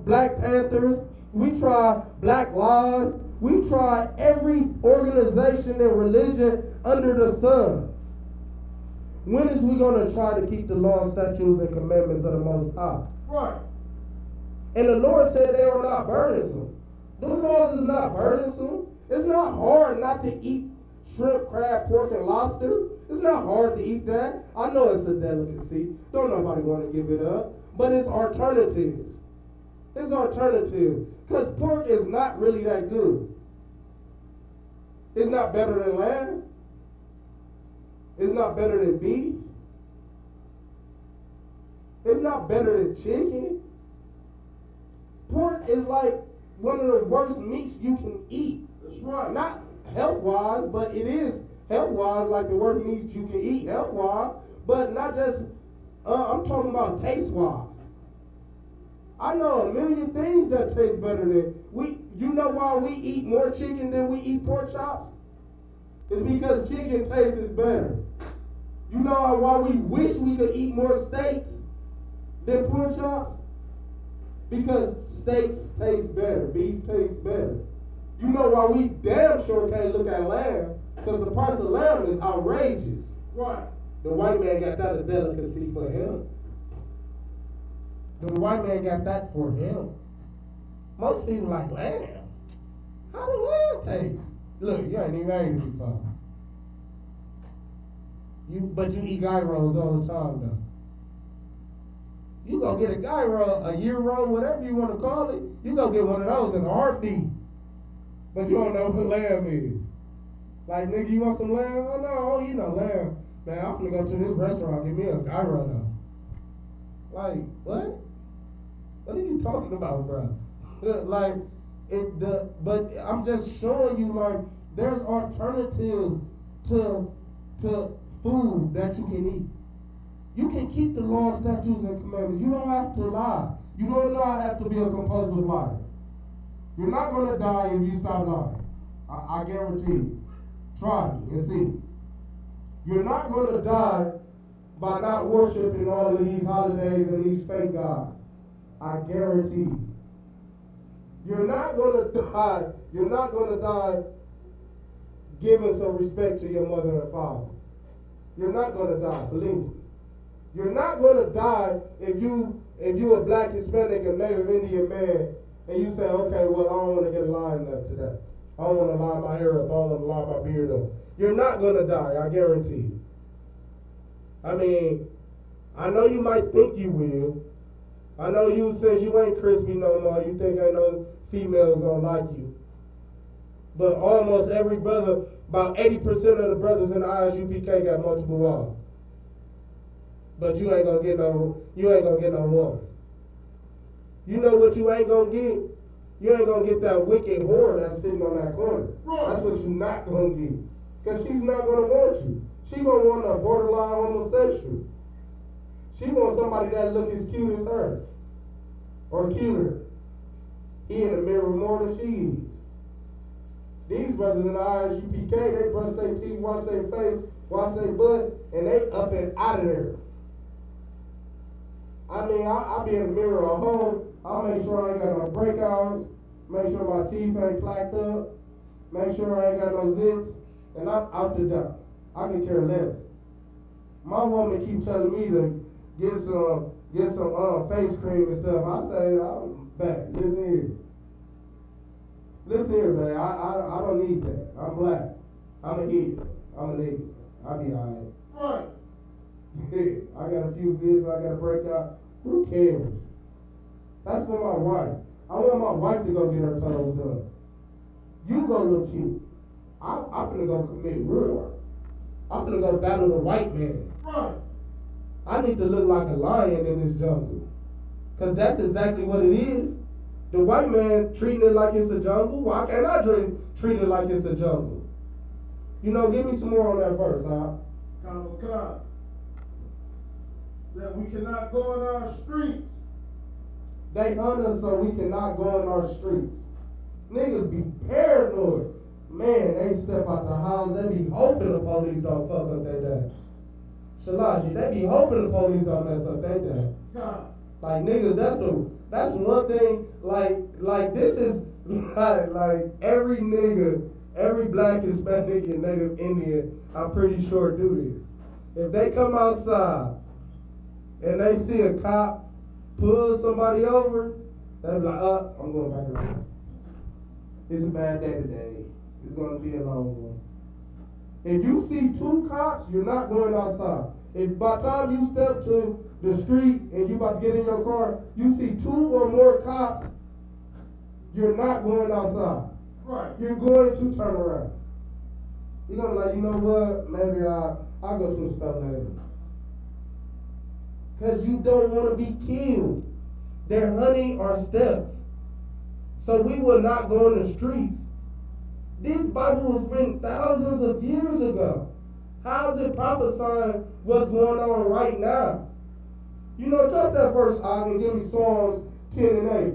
Black Panthers. We tried Black Lives. We tried every organization and religion under the sun. When is we going to try to keep the laws, statutes, and commandments of the Most High? Right. And the Lord said they are not burdensome. Them laws is not burdensome. It's not hard not to eat shrimp, crab, pork, and lobster. It's not hard to eat that. I know it's a delicacy. Don't nobody want to give it up. But it's alternatives. It's alternative. Because pork is not really that good. It's not better than lamb. It's not better than beef. It's not better than chicken. Pork is like one of the worst meats you can eat. That's right. Not health-wise, but it is health-wise like the worst meats you can eat health-wise. But not just, I'm talking about taste-wise. I know a million things that taste better than, you know why we eat more chicken than we eat pork chops? It's because chicken tastes better. You know why we wish we could eat more steaks than pork chops? Because steaks taste better, beef tastes better. You know why we damn sure can't look at lamb? Because the price of lamb is outrageous. Right. The white man got that a delicacy for him. The white man got that for him. Most people like lamb. How does lamb taste? Look, you ain't even ate it before. But you eat guy rolls all the time though. You go get a guy roll, a year roll, whatever you want to call it. You go get one of those in a heartbeat. But you don't know what lamb is. Like, nigga, you want some lamb? Oh, no, I don't eat no lamb. Man, I'm finna go to this restaurant, get me a guy roll though. Like, what? What are you talking about, bro? Like, but I'm just showing you, like, there's alternatives to food that you can eat. You can keep the law, statutes, and commandments. You don't have to lie. You don't not have to be a compulsive liar. You're not going to die if you stop lying. I guarantee you. Try me and see. You're not going to die by not worshiping all of these holidays and these fake gods. I guarantee you. You're not going to die. You're not going to die giving some respect to your mother and father. You're not going to die. Believe me. You're not going to die if you a black, Hispanic, or Native Indian man, and you say, okay, well, I don't want to get lined up today. I don't want to line my hair up. I don't want to line my beard up. You're not going to die, I guarantee you. I mean, I know you might think you will. I know you, since you ain't crispy no more, you think ain't no females gonna like you. But almost every brother, about 80% of the brothers in the ISUPK got multiple wives. But you ain't gonna get no woman. You know what you ain't gonna get? You ain't gonna get that wicked whore that's sitting on that corner. That's what you not gonna get. Cause she's not gonna want you. She gonna want a borderline homosexual. She wants somebody that look as cute as her. Or cuter. He in the mirror more than she is. These brothers in the ISUPK, they brush their teeth, wash their face, wash their butt, and they up and out of there. I mean, I be in the mirror at home. I'll make sure I ain't got no breakouts, make sure my teeth ain't placked up, make sure I ain't got no zits, and I'm out the door. I can care less. My woman keep telling me to get some face cream and stuff. I say, I'm back. Listen here, man. I don't need that. I'm black. I'm a nigga. I'll be alright. Right. I got a few zits I gotta break out. Who cares? That's for my wife. I want my wife to go get her toes done. You go look cute. I'm finna go commit war. I'm finna go battle the white man. Right. I need to look like a lion in this jungle. Because that's exactly what it is. The white man treating it like it's a jungle. Why can't I treat it like it's a jungle? You know, give me some more on that verse, huh? Come. That we cannot go in our streets. They hunt us so we cannot go in our streets. Niggas be paranoid. Man, they step out the house, they be hoping the police don't fuck up their day. Shalaji, they be hoping the police don't mess up their day. God. Like niggas, that's one thing, like this is like every nigga, every black, Hispanic, and Native Indian, I'm pretty sure do this. If they come outside and they see a cop pull somebody over, they be like, I'm going back around. It's a bad day today. It's gonna be a long one. If you see two cops, you're not going outside. If by the time you step to the street and you about to get in your car, you see two or more cops, you're not going outside. Right. You're going to turn around. You're gonna be like, you know what? Maybe I'll go to the store later. Because you don't want to be killed. They're hunting our steps. So we will not go in the streets. This Bible was written thousands of years ago. How is it prophesying what's going on right now? You know, drop that verse out and give me Psalms 10 and 8.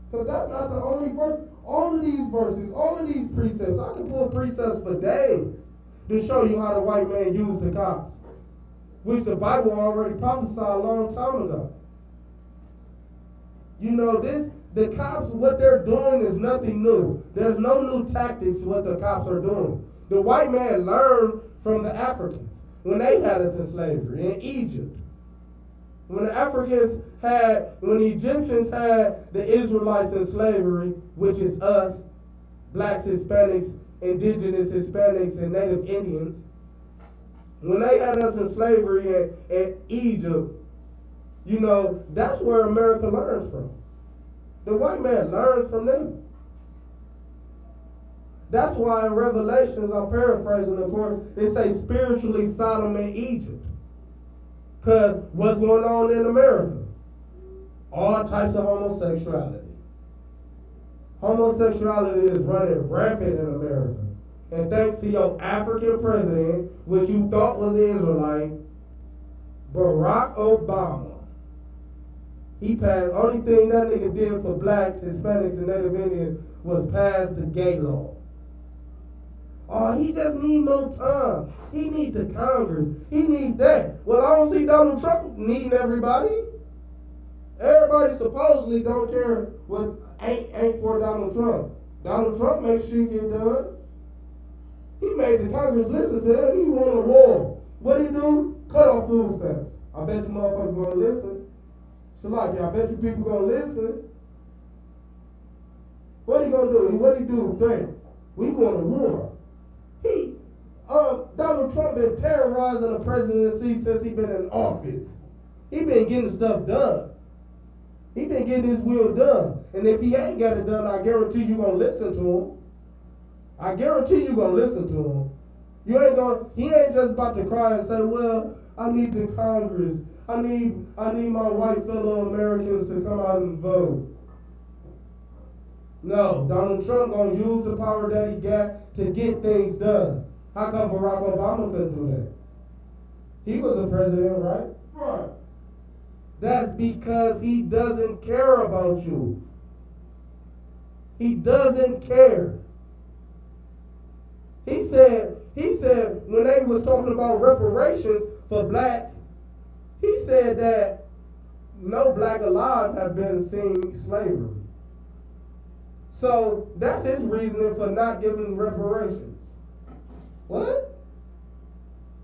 Because that's not the only verse. All of these verses, all of these precepts, I can pull precepts for days to show you how the white man used the cops, which the Bible already prophesied a long time ago. You know, the cops, what they're doing is nothing new. There's no new tactics what the cops are doing. The white man learned from the Africans when they had us in slavery in Egypt. When the Egyptians had the Israelites in slavery, which is us, blacks, Hispanics, indigenous Hispanics, and Native Indians, when they had us in slavery in Egypt, you know, that's where America learns from. The white man learns from them. That's why in Revelations, I'm paraphrasing of course, it says spiritually Sodom and Egypt. Because what's going on in America? All types of homosexuality. Homosexuality is running rampant in America. And thanks to your African president, which you thought was Israelite, Barack Obama, he passed, only thing that nigga did for blacks, Hispanics, and Native Indians was pass the gay law. Oh, he just need more time. He need the Congress. He need that. Well, I don't see Donald Trump needing everybody. Everybody supposedly don't care what ain't for Donald Trump. Donald Trump makes shit get done. He made the Congress listen to him. He won a war. What he do? Cut off food stamps. I bet you motherfuckers gonna listen. Shalaki, I bet you people gonna listen. What he gonna do? What he do? Threaten. We going to war. Donald Trump been terrorizing the presidency since he been in office. He been getting stuff done. He been getting his will done. And if he ain't got it done, I guarantee you gonna listen to him. I guarantee you gonna listen to him. He ain't just about to cry and say, well, I need the Congress. I need my white fellow Americans to come out and vote. No, Donald Trump gonna use the power that he got to get things done. How come Barack Obama couldn't do that? He was a president, right? Right. That's because he doesn't care about you. He doesn't care. He said when they was talking about reparations for blacks, he said that no black alive have been seeing slavery. So that's his reasoning for not giving reparations. What?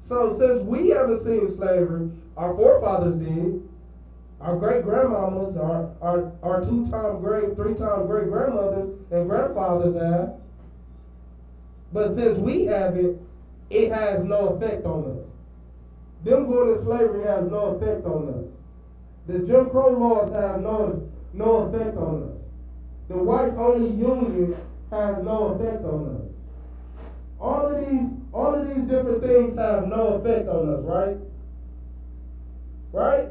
So since we haven't seen slavery, our forefathers did. Our great grandmamas, our three-time great grandmothers and grandfathers have. But since we haven't, it has no effect on us. Them going to slavery has no effect on us. The Jim Crow laws have no effect on us. The whites only union has no effect on us. All of these different things have no effect on us, right? Right?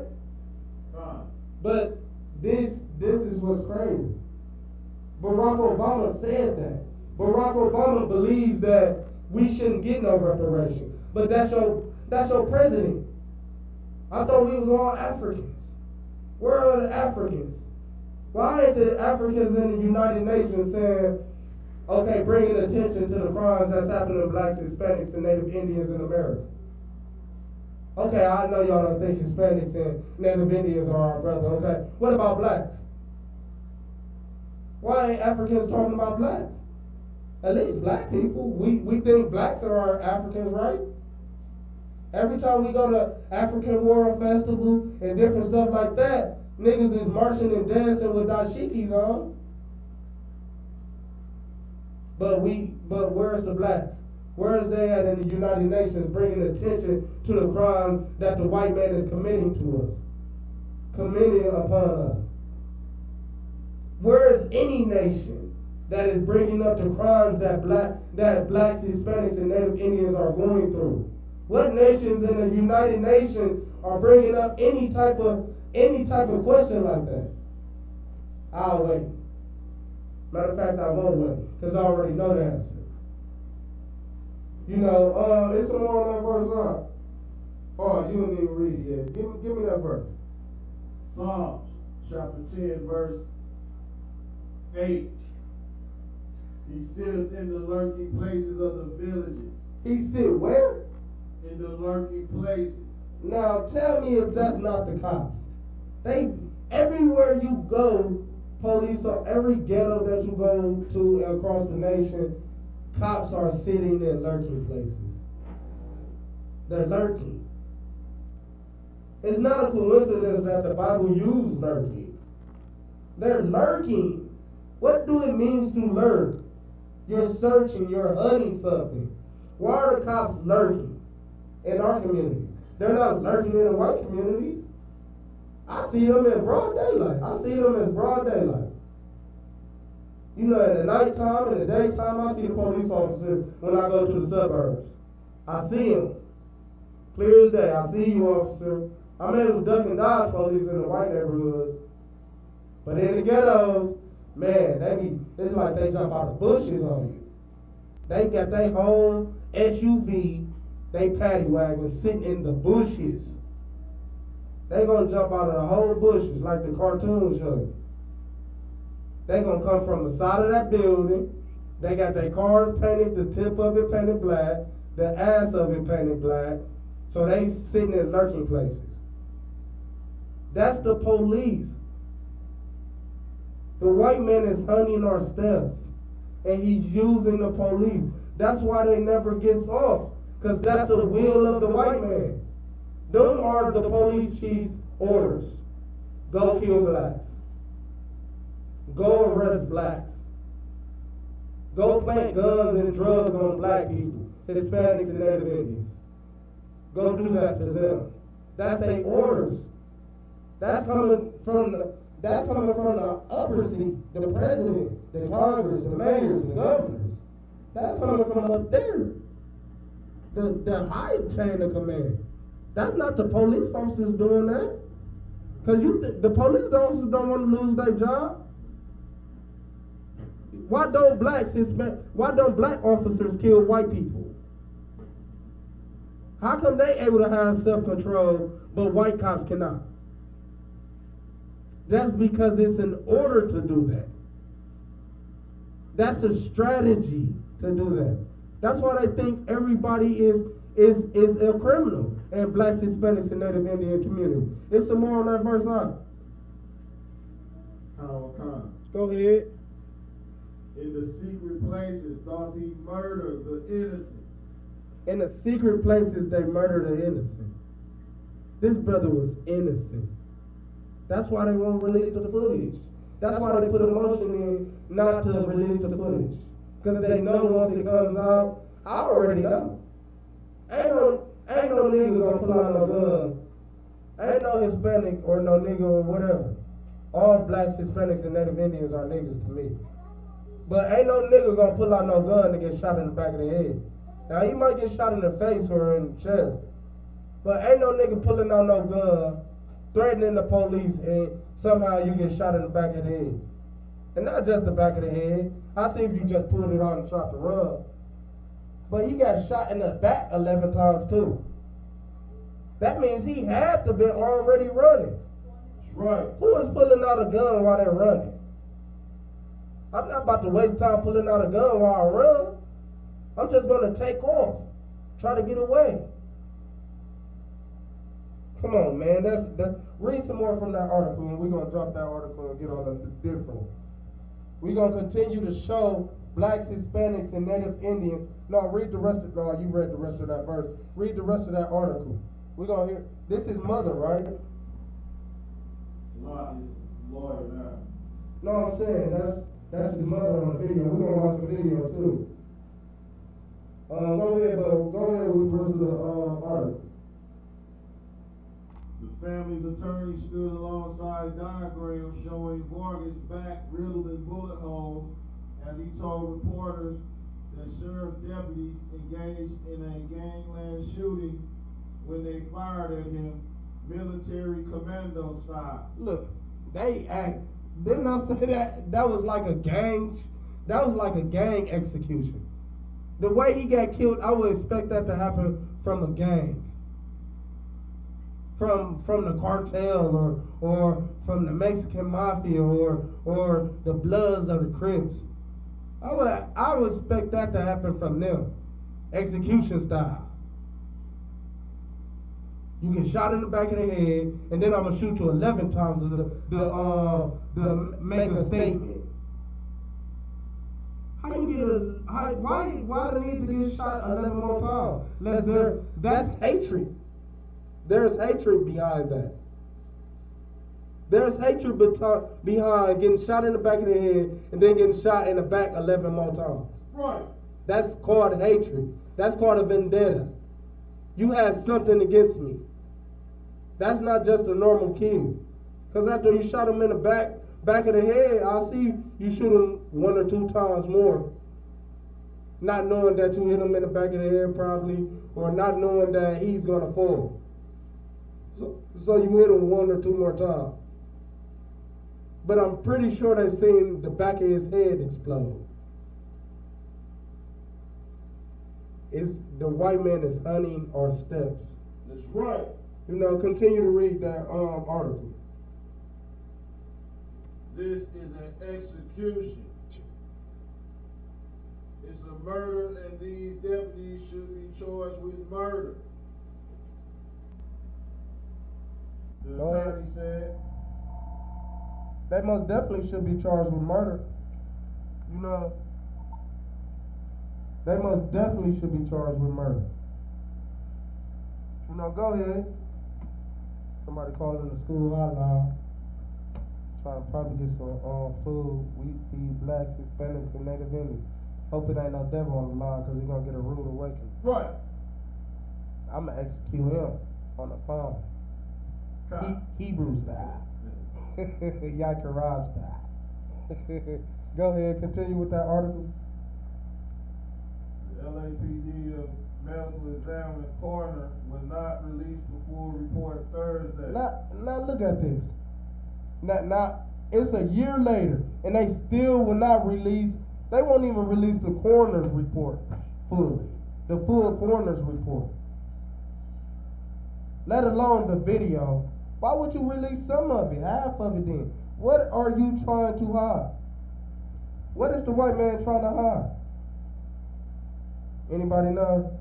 But this is what's crazy. Barack Obama said that. Barack Obama believes that we shouldn't get no reparation. But that's your president. I thought we was all Africans. Where are the Africans? Why ain't the Africans in the United Nations saying, okay, bringing attention to the crimes that's happening to blacks, Hispanics, and Native Indians in America? Okay, I know y'all don't think Hispanics and Native Indians are our brother, okay? What about blacks? Why ain't Africans talking about blacks? At least black people. We think blacks are our Africans, right? Every time we go to African World Festival and different stuff like that, niggas is marching and dancing with dashikis on. But where's the blacks? Where is they at in the United Nations bringing attention to the crime that the white man is committing to us? Committing upon us. Where is any nation that is bringing up the crimes that blacks, Hispanics, and Native Indians are going through? What nations in the United Nations are bringing up any type of question like that? I'll wait. Matter of fact, I won't wait, because I already know the answer. You know, it's some more on that verse. Oh, you didn't even read it yet. Give me that verse. Psalms chapter 10, verse 8. He sitteth in the lurking places of the villages. He sit where? In the lurking places. Now tell me if that's not the cops. They everywhere you go, police or every ghetto that you go to across the nation, cops are sitting in lurking places. They're lurking. It's not a coincidence that the Bible used lurking. They're lurking. What do it mean to lurk? You're searching, you're hunting something. Why are the cops lurking in our community? They're not lurking in the white communities. I see them in broad daylight. I see them as broad daylight. You know, at the nighttime and the daytime, I see the police officers when I go to the suburbs. I see them. Clear as day. I see you, officer. I'm able to duck and dodge police in the white neighborhoods. But in the ghettos, man, it's like they jump out of bushes on you. They got their whole SUV, they paddy wagon sitting in the bushes. They gonna jump out of the whole bushes like the cartoons show you. They gonna come from the side of that building. They got their cars painted, the tip of it painted black, the ass of it painted black. So they sitting in lurking places. That's the police. The white man is hunting our steps, and he's using the police. That's why they never gets off, because that's the will of the white man. Them are the police chief's orders. Go kill blacks. Go arrest blacks. Go plant guns and drugs on black people, Hispanics and Native Indians. Go do that to them. That's their orders. That's coming from the upper seat, the president, the Congress, the mayors, the governors. That's coming from up there. The high chain of command. That's not the police officers doing that. Because the police officers don't want to lose their job. Why don't black officers kill white people? How come they able to have self-control, but white cops cannot? That's because it's an order to do that. That's a strategy to do that. That's why they think everybody is a criminal in blacks, Hispanics, and Native Indian community. It's some more on that verse on. Go ahead. In the secret places doth he murder the innocent. In the secret places they murder the innocent. This brother was innocent. That's why they won't release the footage. That's why they put a motion in not to release the footage. Because they know once it comes out, I already know. Ain't no nigga gonna pull out no gun. Ain't no Hispanic or no nigga or whatever. All blacks, Hispanics, and Native Indians are niggas to me. But ain't no nigga gonna pull out no gun to get shot in the back of the head. Now you might get shot in the face or in the chest. But ain't no nigga pulling out no gun, threatening the police, and somehow you get shot in the back of the head. And not just the back of the head. I see if you just pulled it out and shot the rug. But he got shot in the back 11 times too. That means he had to be already running. That's right. Who is pulling out a gun while they're running? I'm not about to waste time pulling out a gun while I run. I'm just going to take off, try to get away. Come on, man. Read some more from that article, and we're going to drop that article and get on the different. We're going to continue to show blacks, Hispanics, and Native Indians. No, read the rest of you read the rest of that verse. Read the rest of that article. We're going to hear. This is mother, right? Lawyer now. No, I'm saying that's his mother on the video. We're going to watch the video too. Go ahead with the rest of the article. The family's attorney stood alongside diagrams showing Vargas' back riddled in bullet holes as he told reporters that sheriff deputies engaged in a gangland shooting when they fired at him, military commando style. Look, didn't I say that was like a gang? That was like a gang execution. The way he got killed, I would expect that to happen from a gang. From the cartel or from the Mexican mafia or the Bloods of the Crips. I would expect that to happen from them. Execution style. You get shot in the back of the head, and then I'm gonna shoot you 11 times to make a statement. How you get why do they need to get shot 11 more times? That's hatred. There's hatred behind that. There's hatred behind getting shot in the back of the head and then getting shot in the back 11 more times. Right. That's called hatred. That's called a vendetta. You had something against me. That's not just a normal kill. Because after you shot him in the back of the head, I'll see you shoot him 1 or 2 times more. Not knowing that you hit him in the back of the head probably, or not knowing that he's going to fall. So you hit him 1 or 2 more times. But I'm pretty sure they seen the back of his head explode. The white man is hunting our steps. That's right. Continue to read that article. This is an execution. It's a murder, and these deputies should be charged with murder. The attorney said they most definitely should be charged with murder. They most definitely should be charged with murder. Go ahead. Somebody calling the school hotline. Trying to probably get some food. We feed blacks, Hispanics, and Native Indians. Hope it ain't no devil on the line because he's going to get a rude awakening. right. I'm going to execute him on the phone. Hebrew style. Yakarab style. Go ahead, continue with that article. The LAPD medical examiner coroner was not released before report Thursday. Now look at this. Now it's a year later, and they still will not release. They won't even release the coroner's report fully, the full coroner's report. Let alone the video. Why would you release some of it, half of it then? What are you trying to hide? What is the white man trying to hide? Anybody know?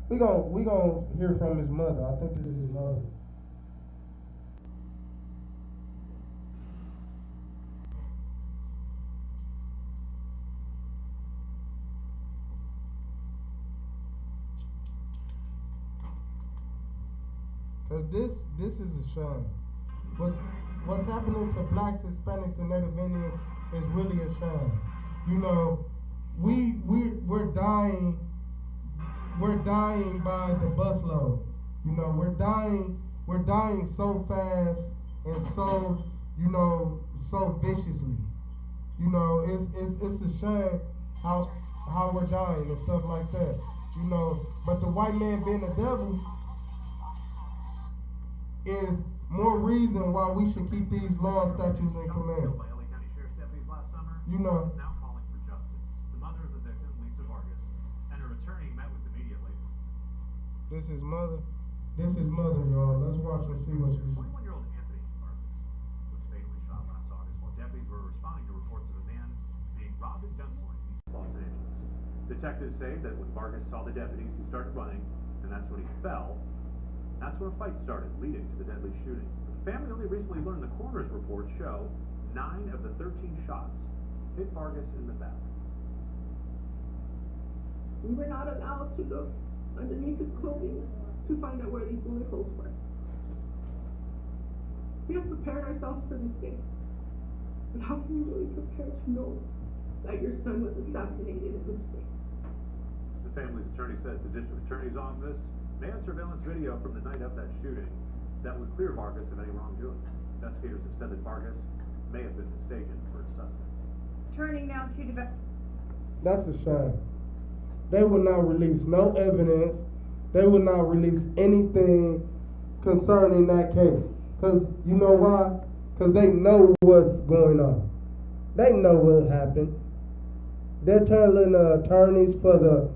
We gonna hear from his mother. I think this is his mother. Cause this is a shame. What's happening to blacks, Hispanics, and Native Indians is really a shame. You know, we're dying. We're dying by the busload. You know, we're dying so fast and so, you know, so viciously. You know, it's a shame how we're dying and stuff like that. You know, but the white man being the devil is more reason why we should keep these laws, statutes, and commandments. You know. Now calling for justice. The mother of the victim, Lisa Vargas, and her attorney met with the media later. This is mother, y'all. Let's watch and see what she says. 21-year-old Anthony Vargas was fatally shot last August while deputies were responding to reports of a man being robbed at gunpoint in East Los Angeles. Detectives say that when Vargas saw the deputies, he started running, and that's when he fell. That's when a fight started, leading to the deadly shooting. The family only recently learned the coroner's reports show 9 of the 13 shots hit Vargas in the back. We were not allowed to look underneath his clothing to find out where these bullet holes were. We have prepared ourselves for this day. But how can you really prepare to know that your son was assassinated in this way? The family's attorney says the district attorney's office may have surveillance video from the night of that shooting that would clear Vargas of any wrongdoing. Investigators have said that Vargas may have been mistaken for a suspect. Turning now to That's a shame. They will not release no evidence. They will not release anything concerning that case. Because you know why? Because they know what's going on. They know what happened. They're telling the attorneys for the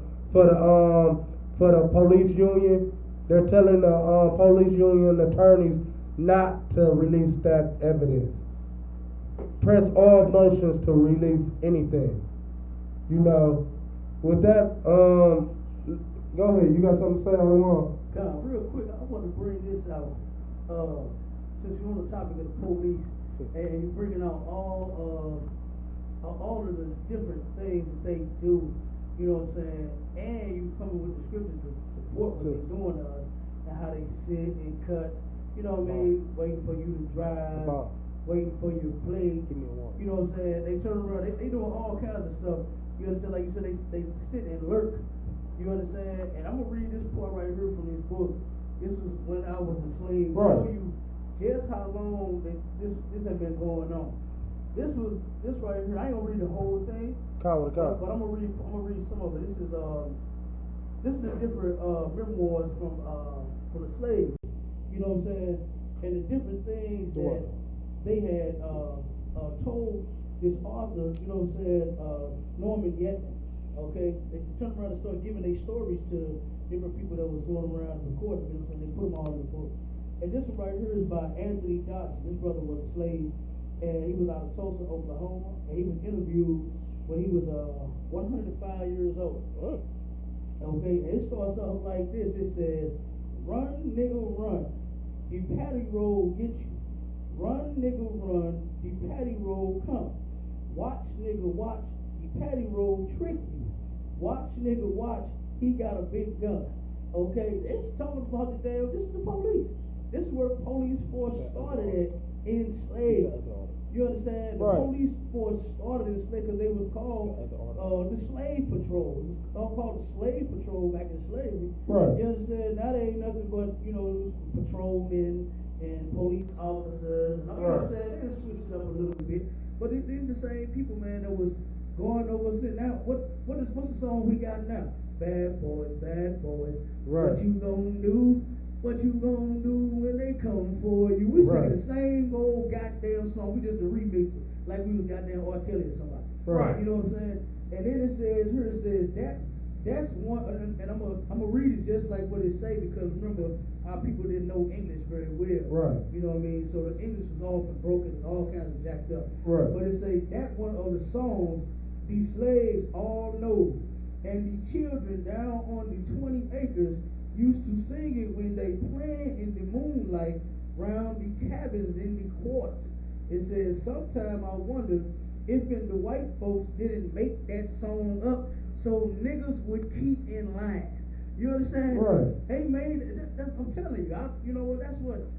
police union. They're telling the police union attorneys not to release that evidence. Press all motions to release anything. You know, with that, go ahead. You got something to say on the God, real quick, I want to bring this out. Since you're on the topic of the police, and you're bringing out all of the different things that they do, you know what I'm saying? And you coming with the scriptures to support what they're doing to us and how they sit and cut. You know what I mean? Waiting for you to drive. Waiting for your plate. You know what I'm saying? They turn around, they doing all kinds of stuff. You understand? Like you said, they sit and lurk. You understand? And I'm gonna read this part right here from this book. This was when I was a slave. Right. Show you just how long that this has been going on. This right here. I ain't gonna read the whole thing. But I'm gonna read some of it. This is the different memoirs from the slaves. You know what I'm saying? And the different things that they had told this author, you know what I'm saying, Norman Yetman, okay? They turned around and started giving their stories to different people that was going around and recording, you know what I'm saying? They put them all in the book. And this one right here is by Anthony Dodson. This brother was a slave, and he was out of Tulsa, Oklahoma, and he was interviewed when he was 105 years old. Okay, and it starts off like this. It says, "Run, nigga, run. The patty roll get you. Run, nigga, run. The patty roll come. Watch, nigga, watch. The patty roll trick you. Watch, nigga, watch. He got a big gun." Okay, it's talking about this is the police. This is where police force started at in slavery. You understand? The police force started in slavery because they was called the slave patrol. It was called the slave patrol back in slavery. Right. You understand? Now they ain't nothing but, patrolmen and police officers, and you know what I'm saying? They just switched it up a little bit. But these the same people, man, that was going over us. Now, what's the song we got now? Bad boys, bad boys. Right. What you gonna do? What you gonna do when they come for you? We singing the same old goddamn song. We just remixed it like we was goddamn R. Kelly or somebody. Right. You know what I'm saying? And then it says that's one, and I'm gonna read it just like what it say, because remember, our people didn't know English very well. Right. You know what I mean? So the English was often broken and all kinds of jacked up. Right. But it say that one of the songs the slaves all know, and the children down on the 20 acres used to sing it when they playing in the moonlight round the cabins in the quarters. It says, sometime I wonder if the white folks didn't make that song up so niggas would keep in line. You understand? Right. They made it. I'm telling you, you know what?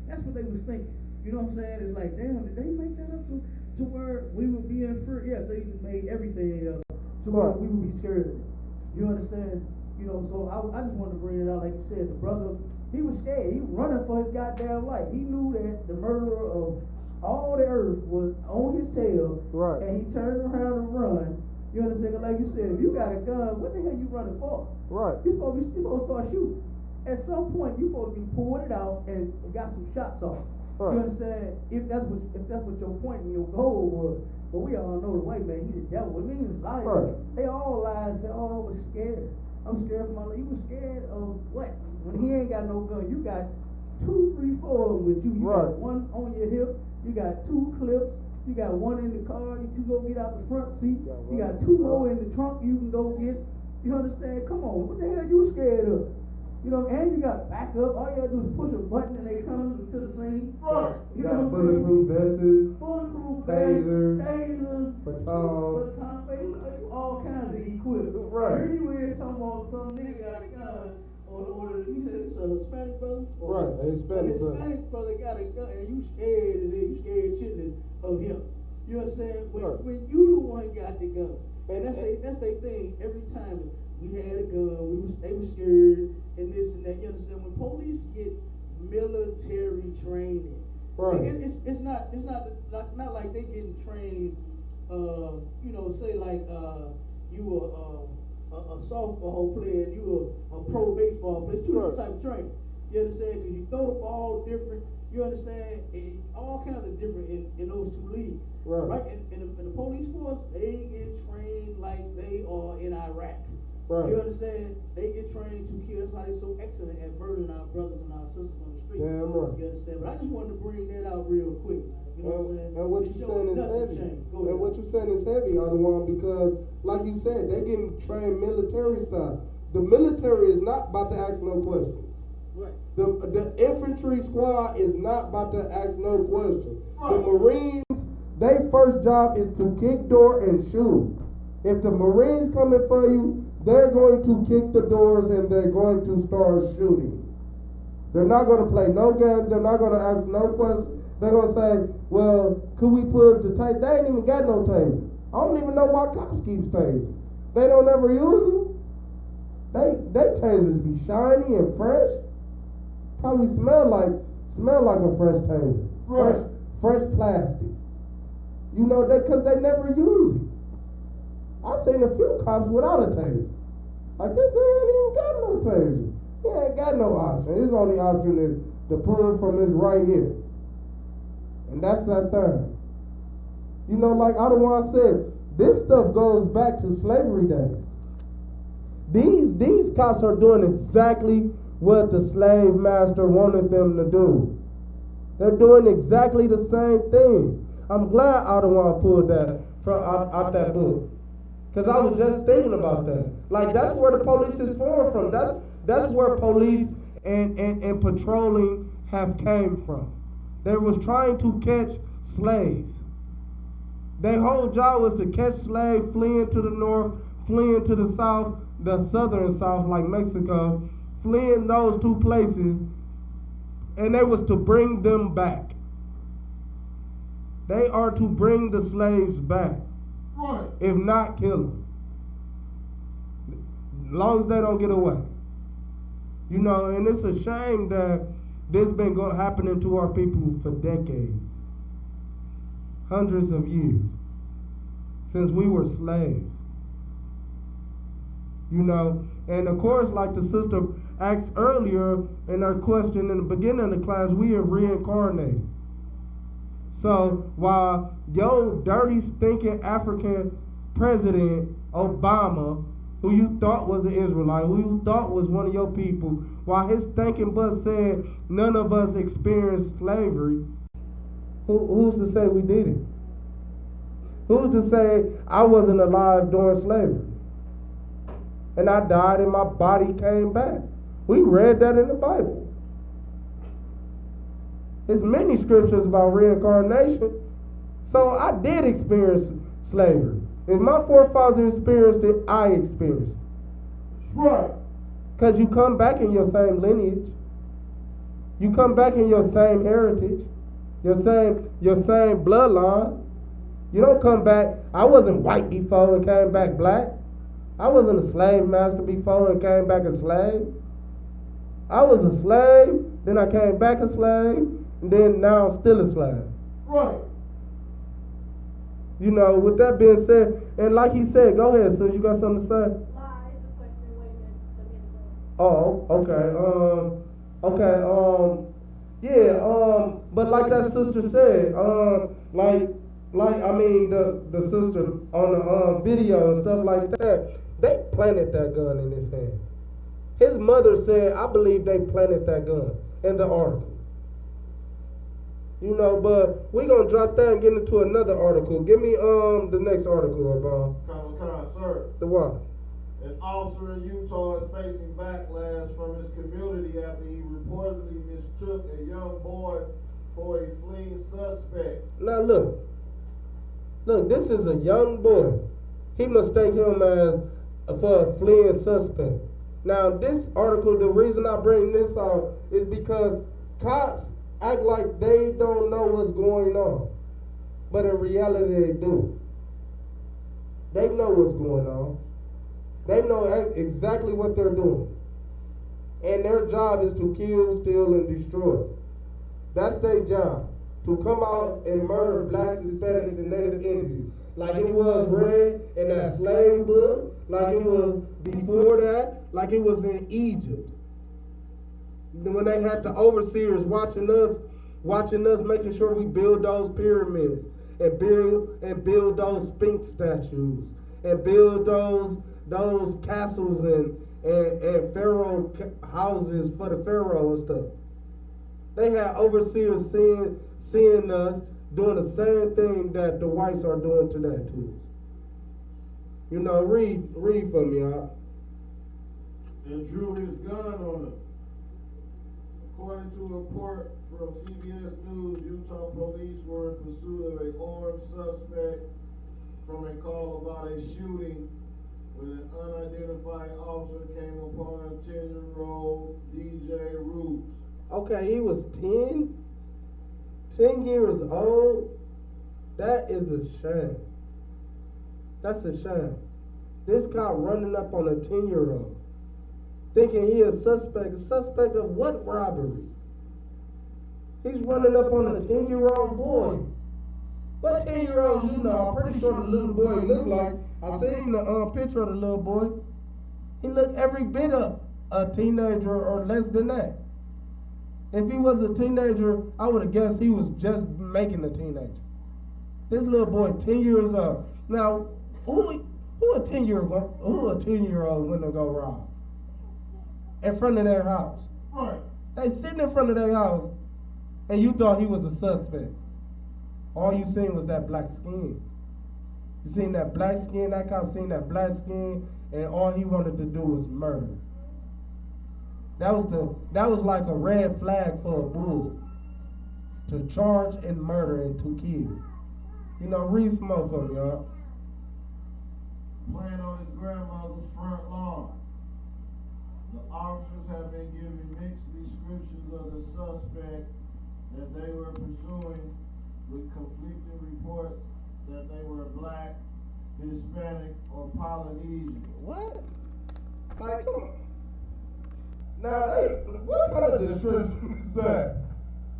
That's what they was thinking. You know what I'm saying? It's like, damn, did they make that up to where we would be in fear? Yes, they made everything up to where we would be scared of it. You understand? You know, so I just wanted to bring it out, like you said, the brother, he was scared. He was running for his goddamn life. He knew that the murderer of all the earth was on his tail, right, and he turned around and run. You understand? Like you said, if you got a gun, what the hell you running for? Right. You're supposed to start shooting. At some point, you're supposed to be pulling it out and got some shots off. Right. You understand? If that's what your point and your goal was. But we all know the white man, he the devil. It means lying. Right. They all lie and say, "Oh, I was scared. I'm scared for my life." You was scared of what? When he ain't got no gun, you got 2, 3, 4 of them with you. You got one on your hip. You got 2 clips. You got one in the car. You can go get out the front seat. You got 2 more in the trunk. You can go get. You understand? Come on, what the hell you scared of? You know, and you got back up. All you gotta do is push a button and they come to the scene. Right. You got know bulletproof vests, bulletproof tasers, batons, all kinds of equipment. Right. Here you is talking about some nigga got a gun, or you said it's a Hispanic brother? Right, a Hispanic brother. Hispanic brother got a gun, and you scared shitless of him. You understand? When you the one got the gun, and that's their thing every time. We had a gun, they were scared, and this and that. You understand? When police get military training, right? It's not like they getting trained. You know, say like you a softball player, and you a pro baseball player. It's 2 different types of training. You understand? Because you throw the ball different. You understand? And all kinds of different in those 2 leagues. Right? And the police force, they get trained like they are in Iraq. Right. You understand? They get trained to kill. That's why they're so excellent at murdering our brothers and our sisters on the street. Damn right. You understand? But I just wanted to bring that out real quick. You know what I'm saying? And what you saying is heavy. And what you saying is heavy, Adawan, because like you said, they getting trained military style. The military is not about to ask no questions. Right. The infantry squad is not about to ask no questions. Right. The Marines, their first job is to kick door and shoot. If the Marines coming for you, they're going to kick the doors and they're going to start shooting. They're not going to play no games. They're not going to ask no questions. They're going to say, well, could we put the taser? They ain't even got no taser. I don't even know why cops keep tasers. They don't ever use them. They tasers be shiny and fresh. Probably smell like a fresh taser. Right. Fresh plastic. You know, because they never use it. I seen a few cops without a taser. Like, this nigga ain't even got no taser. He ain't got no option. His only option is to pull from his right ear. And that's that thing. You know, like Adawan said, this stuff goes back to slavery days. These cops are doing exactly what the slave master wanted them to do. They're doing exactly the same thing. I'm glad Adawan pulled that from out that book. Because I was just thinking about that. Like, that's where the police is formed from. That's where police and patrolling have came from. They was trying to catch slaves. Their whole job was to catch slaves fleeing to the north, fleeing to the south, the southern south like Mexico, fleeing those 2 places, and they was to bring them back. They are to bring the slaves back. Right. If not, kill them. As long as they don't get away. You know, and it's a shame that this been happening to our people for decades, hundreds of years, since we were slaves. You know, and of course, like the sister asked earlier in her question in the beginning of the class, we are reincarnated. So while your dirty, stinking African president, Obama, who you thought was an Israelite, who you thought was one of your people, while his stinking butt said none of us experienced slavery, who's to say we did it? Who's to say I wasn't alive during slavery? And I died and my body came back. We read that in the Bible. There's many scriptures about reincarnation. So I did experience slavery. If my forefathers experienced it, I experienced it. Right. Because you come back in your same lineage. You come back in your same heritage. Your same bloodline. You don't come back. I wasn't white before and came back black. I wasn't a slave master before and came back a slave. I was a slave, then I came back a slave, and then now I'm still a slave. Right. You know, with that being said, and like he said, go ahead, sis, you got something to say? Oh, okay. But like that sister said, I mean, the sister on the video and stuff like that, they planted that gun in his hand. His mother said, I believe they planted that gun in the article. You know, but we gonna drop that and get into another article. Give me the next article, Sir. The what? An officer in Utah is facing backlash from his community after he reportedly mistook a young boy for a fleeing suspect. Now look, this is a young boy. He mistake him as for a fleeing suspect. Now this article, the reason I bring this out is because cops act like they don't know what's going on, but in reality they do. They know what's going on. They know exactly what they're doing. And their job is to kill, steal, and destroy. That's their job. To come out and murder blacks, Hispanics, and Native Indians. Like it was read in that slave book, like it was before that, like it was in Egypt. When they had the overseers watching us, making sure we build those pyramids and build those Sphinx statues and build those castles and pharaoh houses for the pharaoh and stuff. They had overseers seeing us doing the same thing that the whites are doing today to us. You know, read for me, y'all. And drew his gun on him. According to a report from CBS News, Utah police were in pursuit of an armed suspect from a call about a shooting when an unidentified officer came upon 10-year-old DJ Roots. Okay, he was 10 years old. That is a shame. That's a shame. This cop running up on a 10-year-old, thinking he a suspect. A suspect of what robbery? He's running up on a 10-year-old boy. What 10-year-old you know? I'm pretty sure the little boy looked like. I seen the picture of the little boy. He looked every bit of a teenager or less than that. If he was a teenager, I would have guessed he was just making a teenager. This little boy, 10 years old. Now, who a 10-year-old went to go rob? In front of their house. Right. They sitting in front of their house, and you thought he was a suspect. All you seen was that black skin. You seen that black skin, that cop seen that black skin, and all he wanted to do was murder. That was like a red flag for a bull. To charge and murder and to kill. You know, read some more for me, y'all. Playing on his grandmother's front lawn. The officers have been given mixed descriptions of the suspect that they were pursuing, with conflicting reports that they were black, Hispanic, or Polynesian. What? Like, come on. Now, what kind of description is that?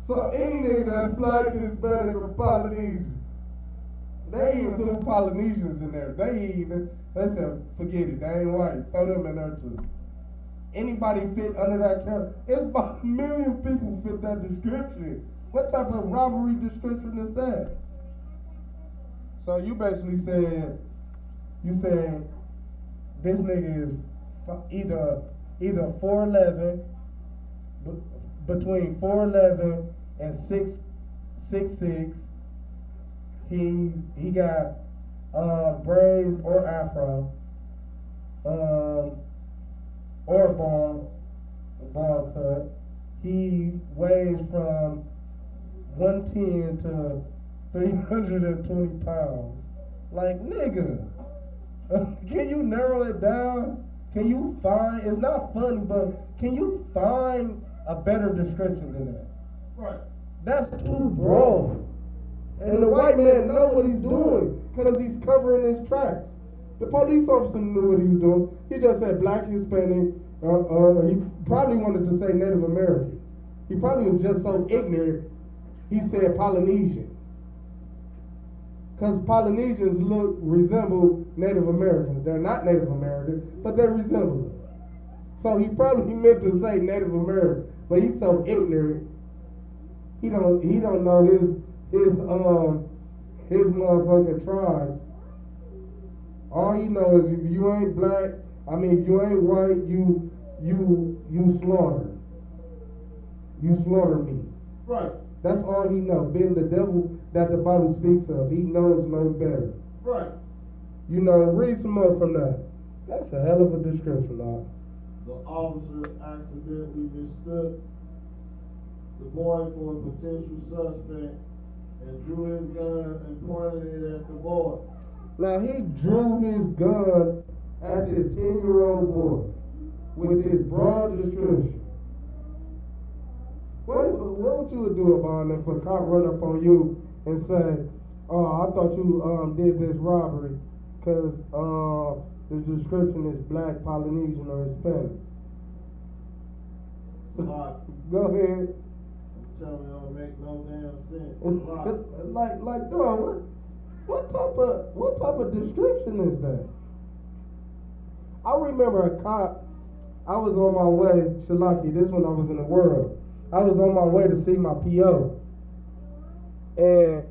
So any nigga that's black, Hispanic, or Polynesian, they even threw Polynesians in there. They said, forget it, they ain't white. Throw them in there too. Anybody fit under that category? It's about 1 million people fit that description. What type of robbery description is that? So you basically said, this nigga is either 4'11", between 4'11" and 6'6". He got braids or afro, or ball cut. He weighs from 110 to 320 pounds. Like, nigga, can you narrow it down? Can you find, it's not funny, but can you find a better description than that? Right. That's too broad. And the white man know what he's doing because he's covering his tracks. The police officer knew what he was doing. He just said black, Hispanic. He probably wanted to say Native American. He probably was just so ignorant, he said Polynesian. Because Polynesians resemble Native Americans. They're not Native American, but they resemble them. So he probably meant to say Native American, but he's so ignorant. He don't know his motherfucking tribes. All he knows is if you ain't black, if you ain't white, you slaughter. You slaughter me. Right. That's all he knows. Being the devil that the Bible speaks of, he knows no better. Right. Read some more from that. That's a hell of a description, dog. The officer accidentally mistook the boy for a potential suspect and drew his gun and pointed it at the boy. Now he drew his gun at this 10-year-old boy with this broad description. What would you do about it if a cop run up on you and say, "Oh, I thought you did this robbery because the description is black, Polynesian, or Hispanic"? Go ahead. Tell me it don't make no damn sense. like, dog, what type of description is that? I remember a cop. I was on my way, Shalaki. This when I was in the world. I was on my way to see my PO, and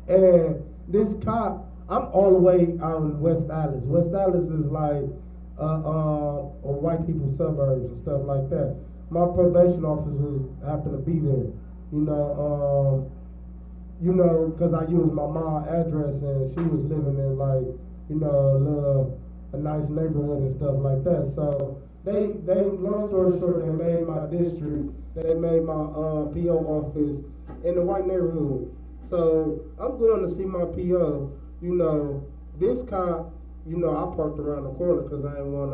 and this cop. I'm all the way out in West Allis. West Allis is like white people's suburbs and stuff like that. My probation officers happened to be there, because I used my mom's address and she was living in like, a nice neighborhood and stuff like that. So they long story short, they made my district, they made my PO office in the white neighborhood. So I'm going to see my PO, this cop, I parked around the corner because I didn't want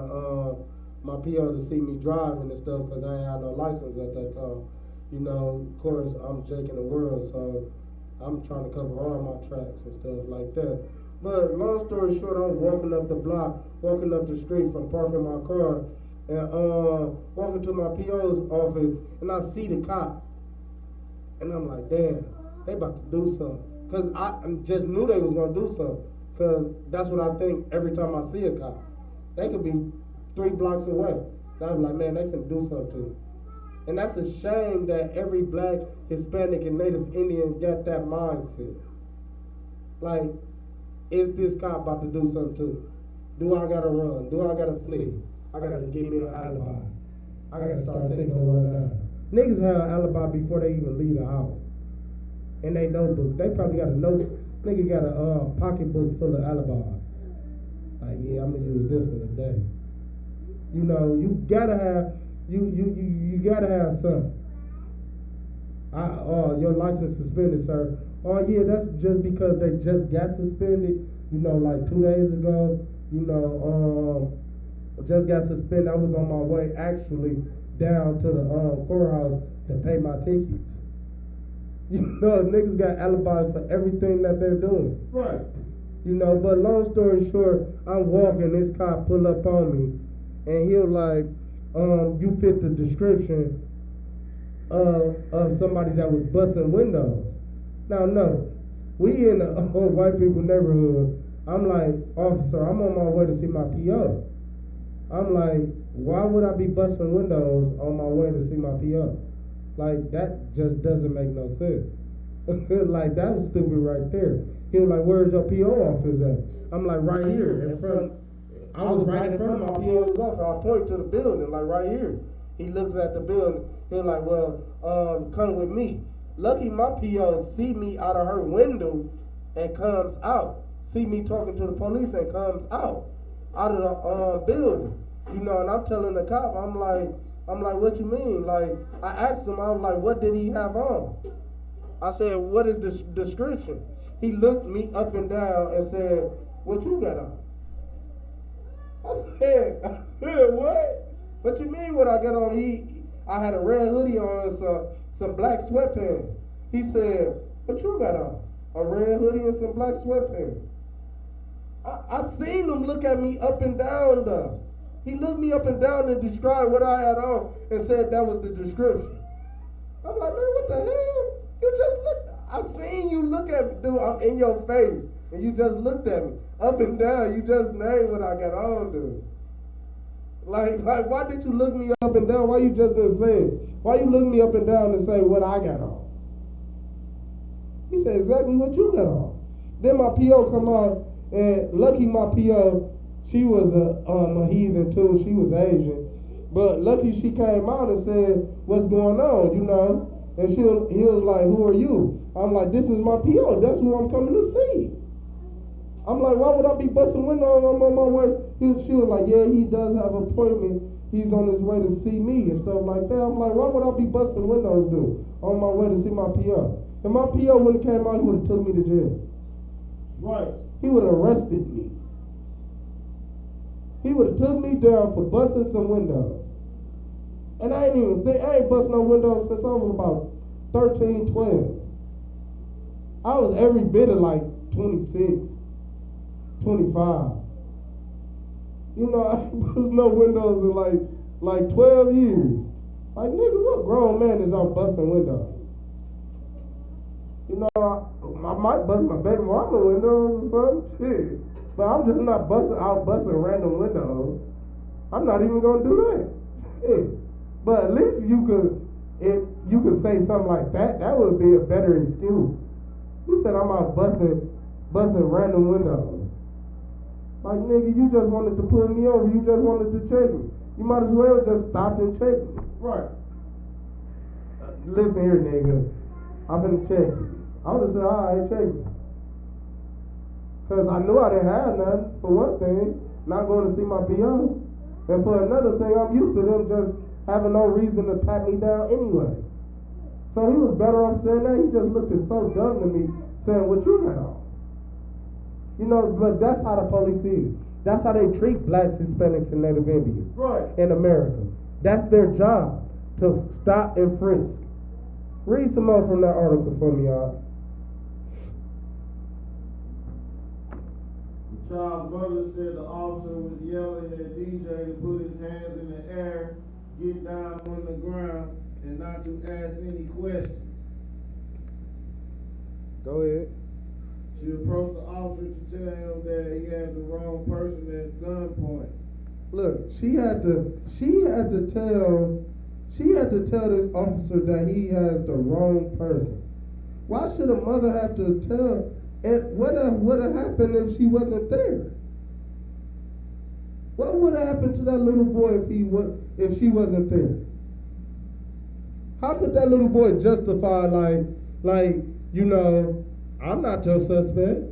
my PO to see me driving and stuff because I ain't had no license at that time. Of course, I'm Jake in the world, so I'm trying to cover all my tracks and stuff like that. But long story short, I'm walking up the street from parking my car and walking to my PO's office, and I see the cop. And I'm like, damn, they about to do something. Because I just knew they was going to do something. Because that's what I think every time I see a cop. They could be 3 blocks away. And I'm like, man, they finna do something to me. And that's a shame that every black, Hispanic, and Native Indian got that mindset. Like, is this cop about to do something to me? Do I gotta run? Do I gotta flee? I gotta give me an alibi. I gotta start thinking of one now. Niggas have an alibi before they even leave the house. In their notebook. They probably got a notebook. Nigga got a pocketbook full of alibis. Like, yeah, I'm gonna use this one today. You gotta have you gotta have something. Your license suspended, sir. Oh yeah, that's just because they just got suspended. Like 2 days ago. Just got suspended. I was on my way actually down to the courthouse to pay my tickets. Niggas got alibis for everything that they're doing. Right. You know, but long story short, I'm walking, this cop pull up on me, and he'll like, you fit the description of somebody that was busting windows. Now, no, we in the white people neighborhood. I'm like, officer, I'm on my way to see my PO. I'm like, why would I be busting windows on my way to see my PO? Like, that just doesn't make no sense. Like, that was stupid right there. He was like, where's your PO office at? I'm like, right here, in front. I was right in front of my PO's office. I point to the building, like right here. He looks at the building. He's like, well, come with me. Lucky my PO see me out of her window and comes out. See me talking to the police and comes out of the building. You know, and I'm telling the cop, I'm like, what you mean? Like, I asked him, I was like, what did he have on? I said, what is the description? He looked me up and down and said, what you got on? I said, what? What you mean what I got on? I had a red hoodie on and some black sweatpants. He said, what you got on? A red hoodie and some black sweatpants. I seen him look at me up and down though. He looked me up and down and described what I had on and said that was the description. I'm like, man, what the hell? You just looked. I seen you look at me, dude. I'm in your face, and you just looked at me up and down. You just named what I got on, dude. Like, why did you look me up and down? Why you just didn't say it? Why you look me up and down and say what I got on? He said exactly what you got on. Then my PO come out, and lucky my PO, she was a heathen too. She was Asian, but lucky she came out and said, "What's going on?" You know. And he was like, "Who are you?" I'm like, "This is my PO. That's who I'm coming to see." I'm like, "Why would I be busting windows on my way?" She was like, "Yeah, he does have an appointment. He's on his way to see me and stuff like that." I'm like, "Why would I be busting windows, dude, on my way to see my PO?" And my PO, when he came out, he would have took me to jail. Right. He would have arrested me. He would have took me down for busting some windows. And I ain't bust no windows since I was about 13, 12. I was every bit of like 26, 25. You know, I ain't bust no windows in like 12 years. Like, nigga, what grown man is out busting windows? You know, I might bust my baby mama windows or something, shit. But I'm just not busting random windows. I'm not even gonna do that. Shit. But at least if you could say something like that, that would be a better excuse. You said I'm out busting random windows. Like, nigga, you just wanted to pull me over. You just wanted to check me. You might as well just stop and check me. Right. Listen here, nigga. I'm gonna check you. I would have said, all right, check me. Because I knew I didn't have nothing, for one thing, not going to see my PO. And for another thing, I'm used to them just having no reason to pat me down anyway. So he was better off saying that. He just looked so dumb to me, saying, what you got on? You know, but that's how the police is. That's how they treat blacks, Hispanics, and Native Indians in America. That's their job, to stop and frisk. Read some more from that article for me, y'all. The child's mother said the officer was yelling at DJ to put his hands in the air, get down on the ground, and not to ask any questions. Go ahead. She approached the officer to tell him that he had the wrong person at gunpoint. Look, she had to tell this officer that he has the wrong person. Why should a mother have to tell? And what would have happened if she wasn't there? What would have happened to that little boy if she wasn't there? How could that little boy justify like you know, I'm not your suspect?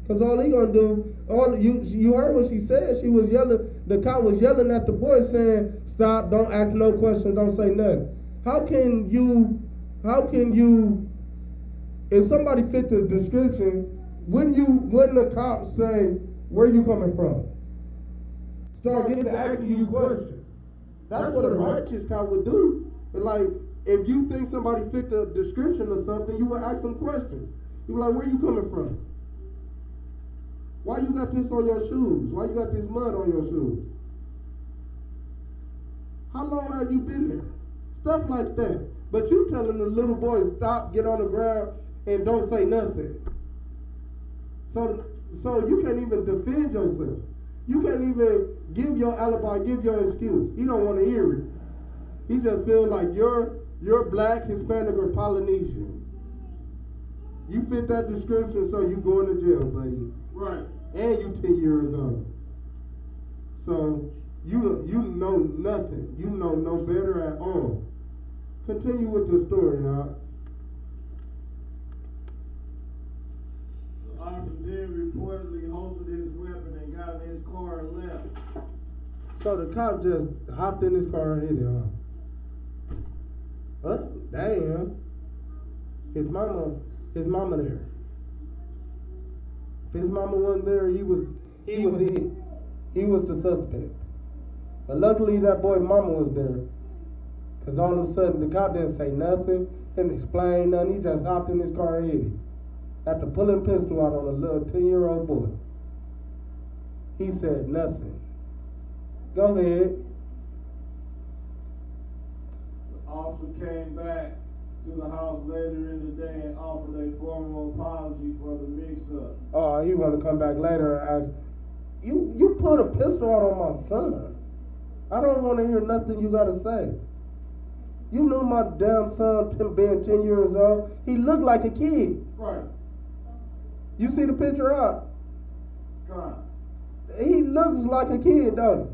Because all he gonna do, you heard what she said. She was yelling. The cop was yelling at the boy, saying, "Stop! Don't ask no questions. Don't say nothing." How can you? If somebody fit the description, wouldn't the cop say, "Where you coming from?" Start getting to asking you questions. That's what a righteous cop would do. But like, if you think somebody fit the description or something, you would ask them questions. You be like, "Where you coming from?" Why you got this on your shoes? Why you got this mud on your shoes? How long have you been there? Stuff like that. But you telling the little boy stop, get on the ground, and don't say nothing. So you can't even defend yourself. You can't even give your alibi, give your excuse. He don't want to hear it. He just feels like you're black, Hispanic, or Polynesian. You fit that description, so you going to jail, buddy. Right. And you 10 years old. So you know nothing. You know no better at all. Continue with the story, y'all. The officer then reportedly holstered his weapon and got in his car and left. So the cop just hopped in his car and hit him. Huh? Damn. His mama there. If his mama wasn't there, he was it. He was the suspect. But luckily that boy mama was there. Cause all of a sudden the cop didn't say nothing, didn't explain nothing, he just hopped in his car and hit him. After pulling a pistol out on a little 10-year-old boy. He said nothing. Go ahead. The officer came back to the house later in the day and offered a formal apology for the mix-up. Oh, he want to come back later and ask, you put a pistol out on my son. I don't want to hear nothing you got to say. You knew my damn son being 10 years old. He looked like a kid. Right. You see the picture out? Come on. He looks like a kid, don't he?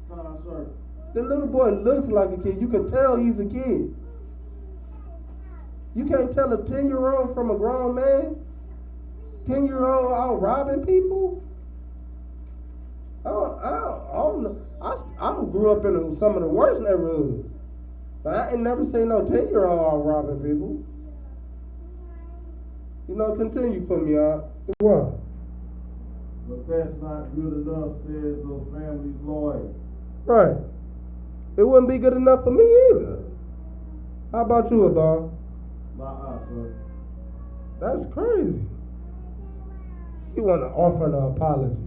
Come on, sir. The little boy looks like a kid. You can tell he's a kid. You can't tell a 10-year-old from a grown man? 10-year-old out robbing people? I don't know. I grew up in some of the worst neighborhoods. But I ain't never seen no 10-year-old out robbing people. You know, continue for me, y'all. What? But that's not good enough, says the family's lawyer. Right. It wouldn't be good enough for me either. How about you, Adon? Not us, sir. That's crazy. You want to offer an apology.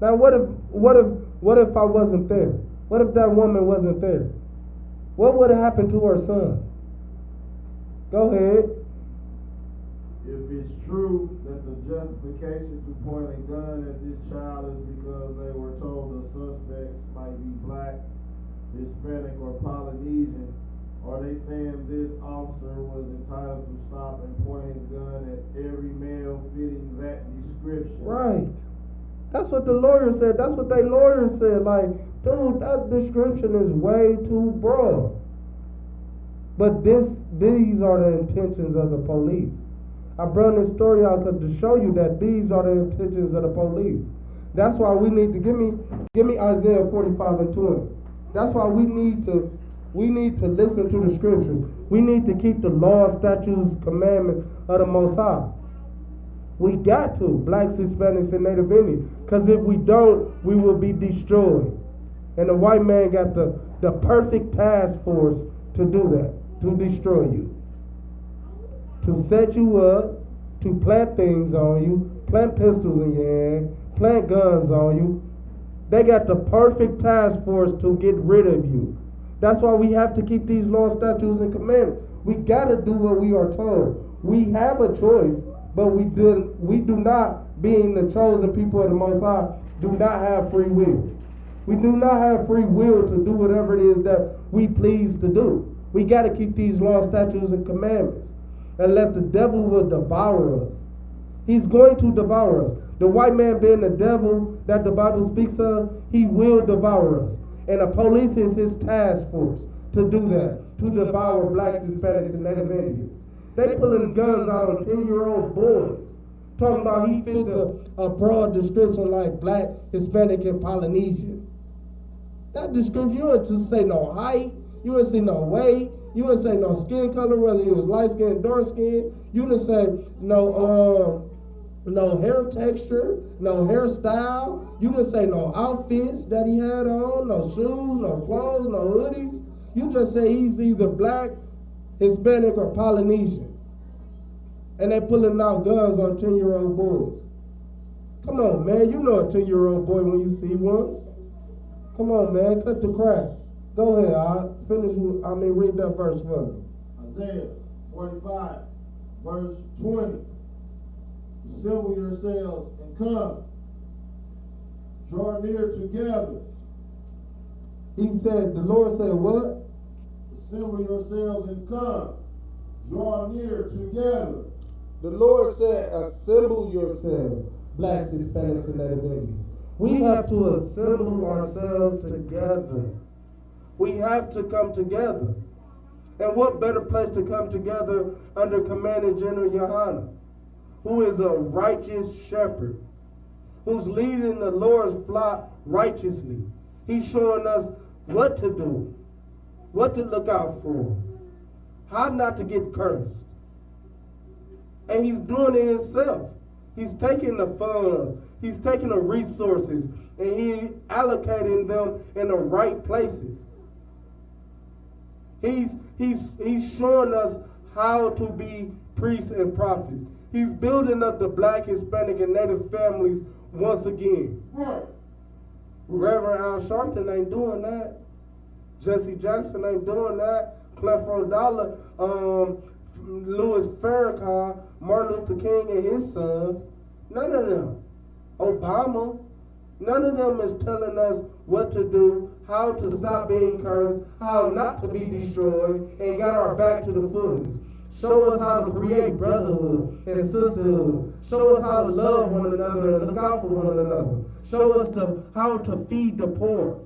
Now, what if I wasn't there? What if that woman wasn't there? What would have happened to her son? Go ahead. If it's true that the justification to point a gun at this child is because they were told the suspects might be black, Hispanic, or Polynesian, are they saying this officer was entitled to stop and point his gun at every male fitting that description? Right. That's what the lawyer said. That's what they lawyer said. Like, dude, that description is way too broad. But these are the intentions of the police. I brought this story out to show you that these are the intentions of the police. That's why we need to give me Isaiah 45 and 20. That's why we need to listen to the scriptures. We need to keep the law, statutes, commandments of the Most High. We got to, blacks, Hispanics, and Native Indians. Because if we don't, we will be destroyed. And the white man got the perfect task force to do that, to destroy you. To set you up, to plant things on you, plant pistols in your hand, plant guns on you. They got the perfect task force to get rid of you. That's why we have to keep these laws, statutes, and commandments. We got to do what we are told. We have a choice, but we do not, being the chosen people of the Most High, do not have free will. We do not have free will to do whatever it is that we please to do. We got to keep these laws, statutes, and commandments. Unless the devil will devour us. He's going to devour us. The white man being the devil that the Bible speaks of, he will devour us. And the police is his task force to do that, to devour blacks, Hispanics, and Native Indians. They pulling guns out on 10-year-old boys, talking about he fit a broad description like black, Hispanic, and Polynesian. That description, you wouldn't just say no height, you wouldn't say no weight, you wouldn't say no skin color, whether he was light skin, dark skin. You wouldn't say no hair texture, no hairstyle. You wouldn't say no outfits that he had on, no shoes, no clothes, no hoodies. You just say he's either black, Hispanic, or Polynesian. And they pulling out guns on 10-year-old boys. Come on, man. You know a 10-year-old boy when you see one. Come on, man. Cut the crap. Go ahead. Read that verse for me. Isaiah 45, verse 20. Assemble yourselves and come. Draw near together. He said, the Lord said what? Assemble yourselves and come. Draw near together. The Lord said, assemble yourselves, blacks, Hispanics, and Native Indians. We have to assemble ourselves together. We have to come together. And what better place to come together under Commander General Yohana, who is a righteous shepherd, who's leading the Lord's flock righteously. He's showing us what to do, what to look out for, how not to get cursed. And he's doing it himself. He's taking the funds, he's taking the resources, and he's allocating them in the right places. He's showing us how to be priests and prophets. He's building up the black, Hispanic, and Native families once again. Right. Reverend Al Sharpton ain't doing that. Jesse Jackson ain't doing that. Clifford Dollar, Louis Farrakhan, Martin Luther King and his sons, none of them. Obama, none of them is telling us what to do, how to stop being cursed, how not to be destroyed, and got our back to the fullest. Show us how to create brotherhood and sisterhood. Show us how to love one another and look out for one another. Show us how to feed the poor,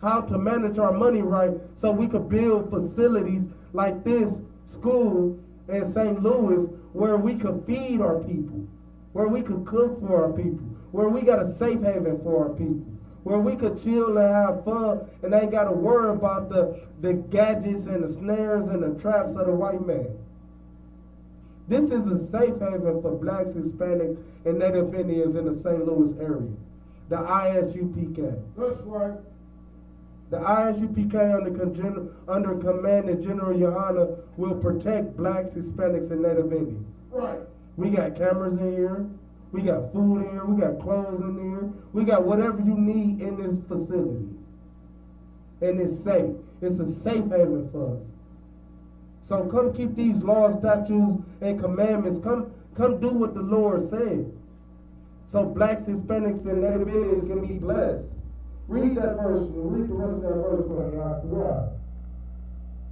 how to manage our money right so we could build facilities like this school in St. Louis where we could feed our people, where we could cook for our people, where we got a safe haven for our people, where we could chill and have fun and ain't got to worry about the gadgets and the snares and the traps of the white man. This is a safe haven for blacks, Hispanics, and Native Indians in the St. Louis area. The ISUPK. That's right. The ISUPK under Commander General Yohana will protect blacks, Hispanics, and Native Indians. Right. We got cameras in here. We got food in here. We got clothes in here. We got whatever you need in this facility. And it's safe. It's a safe haven for us. So come keep these laws, statutes, and commandments. Come do what the Lord said. So blacks, Hispanics, and Native Indians can be blessed. Read that verse. Read the rest of that verse for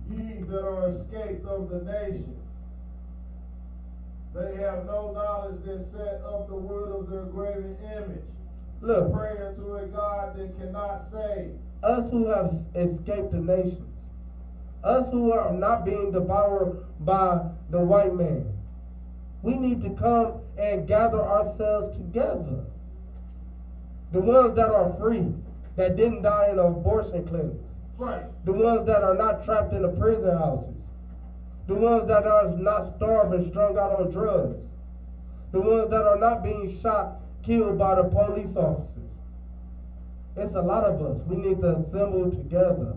me. Ye that are escaped of the nations, they have no knowledge that set up the word of their graven image. Look. Pray unto a God that cannot save. Us who have escaped the nations. Us who are not being devoured by the white man. We need to come and gather ourselves together. The ones that are free, that didn't die in abortion clinics. Right. The ones that are not trapped in the prison houses. The ones that are not starved and strung out on drugs. The ones that are not being shot, killed by the police officers. It's a lot of us. We need to assemble together.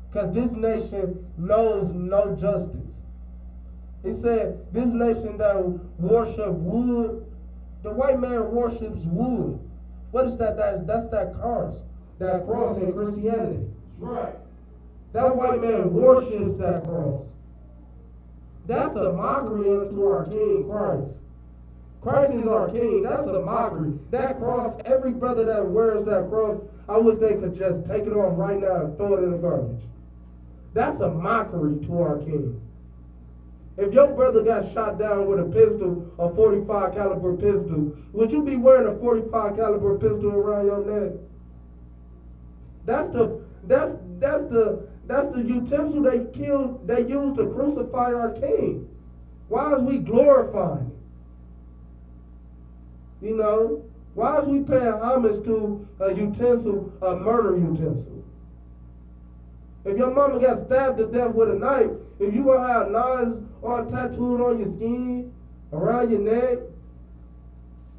Because this nation knows no justice. He said, this nation that worship wood, the white man worships wood. What is that? That's that cross in Christianity. Right. That white man worships that cross. That's a mockery unto our King Christ. Christ is our King. That's a mockery. That cross, every brother that wears that cross, I wish they could just take it off right now and throw it in the garbage. That's a mockery to our King. If your brother got shot down with a pistol, a 45 caliber pistol, would you be wearing a 45 caliber pistol around your neck? That's the utensil they used to crucify our King. Why is we glorifying it? You know, why is we paying homage to a utensil, a murder utensil? If your mama got stabbed to death with a knife, if you gonna have knives all tattooed on your skin, around your neck,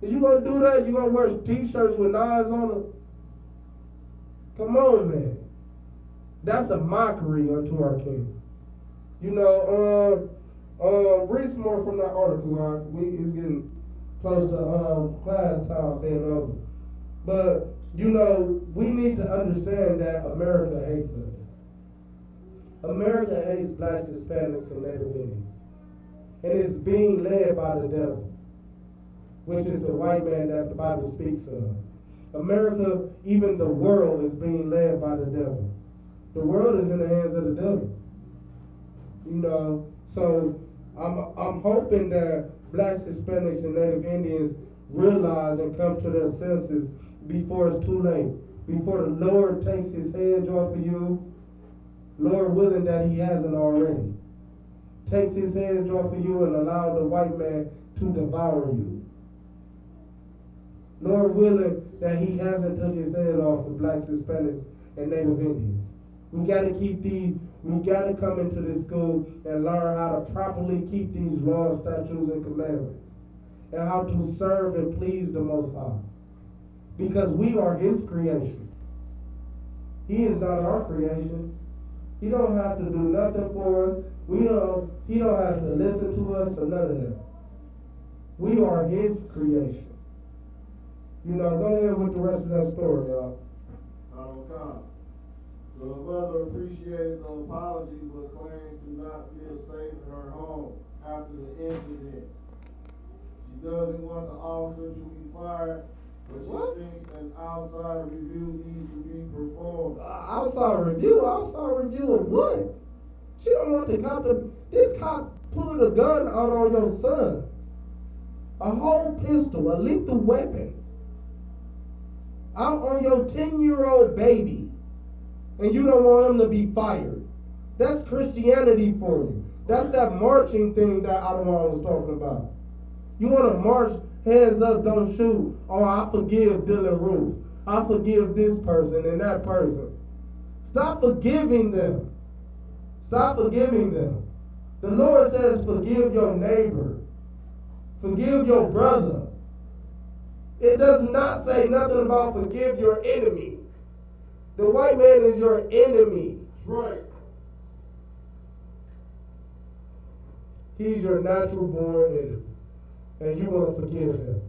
if you gonna do that, you gonna wear t-shirts with knives on them? Come on, man. That's a mockery unto our King. You know, read some more from that article. It's getting close to class time being over. But you know, we need to understand that America hates us. America hates blacks, Hispanics, and Native Indians. And it's being led by the devil, which is the white man that the Bible speaks of. America, even the world, is being led by the devil. The world is in the hands of the devil. You know, so I'm hoping that blacks, Hispanics, and Native Indians realize and come to their senses before it's too late. Before the Lord takes his edge off of you, Lord willing that he hasn't already. Takes his edge off of you and allow the white man to devour you. Lord willing that he hasn't took his head off of blacks, Hispanics, and Native Indians. We got to come into this school and learn how to properly keep these laws, statutes, and commandments. And how to serve and please the Most High. Because we are his creation. He is not our creation. He don't have to do nothing for us. He don't have to listen to us or none of that. We are his creation. You know, go ahead with the rest of that story, y'all. Okay. So the mother appreciated the apology but claimed to not feel safe in her home after the incident. She doesn't want the officer to be fired, but she thinks an outside review needs to be performed. Outside review? Outside review of what? She don't want the cop to... This cop pulled a gun out on your son. A whole pistol, a lethal weapon. Out on your 10-year-old baby. And you don't want him to be fired. That's Christianity for you. That's that marching thing that Adamar was talking about. You want to march, hands up, don't shoot. Oh, I forgive Dylan Roof. I forgive this person and that person. Stop forgiving them. Stop forgiving them. The Lord says forgive your neighbor. Forgive your brother. It does not say nothing about forgive your enemy. The white man is your enemy. That's right. He's your natural born enemy. And you want to forgive him.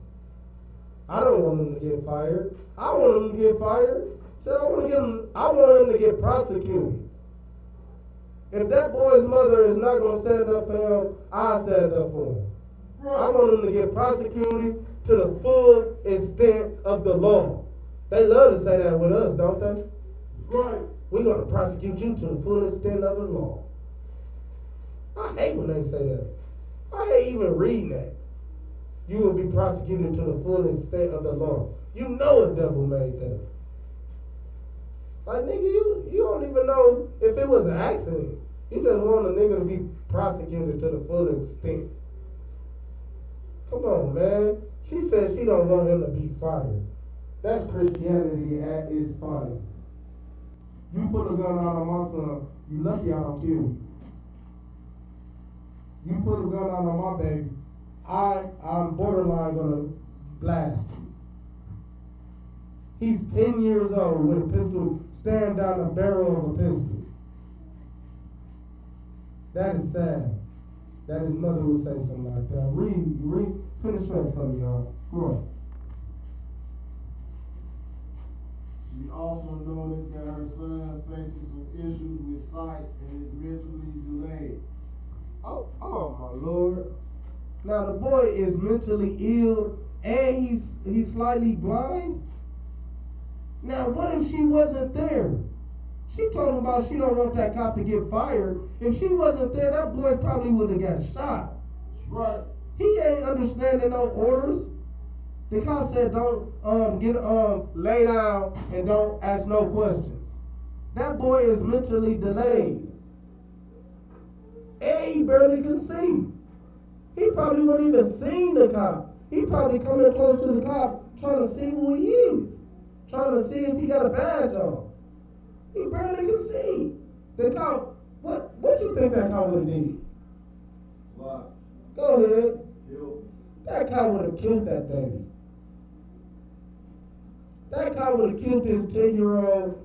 I don't want him to get fired. I want him to get fired. So I want him to get prosecuted. If that boy's mother is not going to stand up for him, I'll stand up for him. Right. I want him to get prosecuted to the full extent of the law. They love to say that with us, don't they? Right. We're going to prosecute you to the full extent of the law. I hate when they say that. I hate even reading that. You will be prosecuted to the full extent of the law. You know a devil made that. Like, nigga, you don't even know if it was an accident. You just want a nigga to be prosecuted to the full extent. Come on, man. She said she don't want him to be fired. That's Christianity at its finest. You put a gun out on my son, you lucky I don't kill you. You put a gun out on my baby, I'm borderline gonna blast you. He's 10 years old with a pistol staring down the barrel of a pistol. That is sad. That his mother would say something like that. Read, finish that for me, y'all. Go on. She also noted that her son faces some issues with sight and is mentally delayed. Oh my Lord. Now the boy is mentally ill and he's slightly blind. Now what if she wasn't there? She talking about she don't want that cop to get fired. If she wasn't there, that boy probably would have got shot. That's right. He ain't understanding no orders. The cop said don't lay down and don't ask no questions. That boy is mentally delayed. And he barely can see. He probably wouldn't even seen the cop. He probably coming close to the cop trying to see who he is. Trying to see if he got a badge on. He barely can see. The cop, what you think that cop would have did? What? Go ahead. Killed. That cop would have killed that baby. That cop would have killed this 10-year-old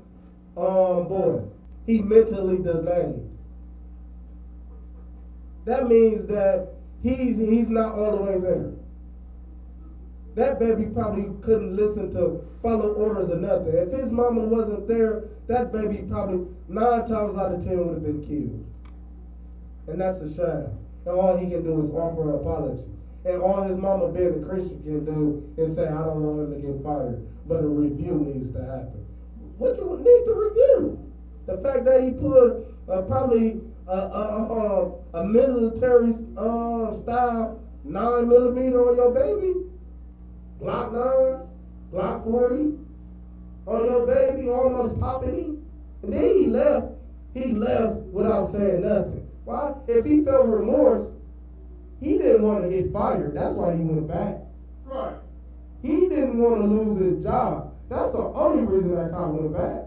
boy. He mentally delayed. That means that he's not all the way there. that baby probably couldn't listen to follow orders or nothing. If his mama wasn't there, that baby probably 9 times out of 10 would have been killed. And that's a shame. And all he can do is offer an apology. And all his mama being a Christian can do is say, I don't want him to get fired. But a review needs to happen. What you need to review? The fact that he put probably a military style 9mm on your baby, Glock 9, Glock 40 on your baby, almost popping him, and then he left. He left without saying nothing. Why? If he felt remorse, he didn't want to get fired. That's why he went back. Right. He didn't want to lose his job. That's the only reason that cop went back.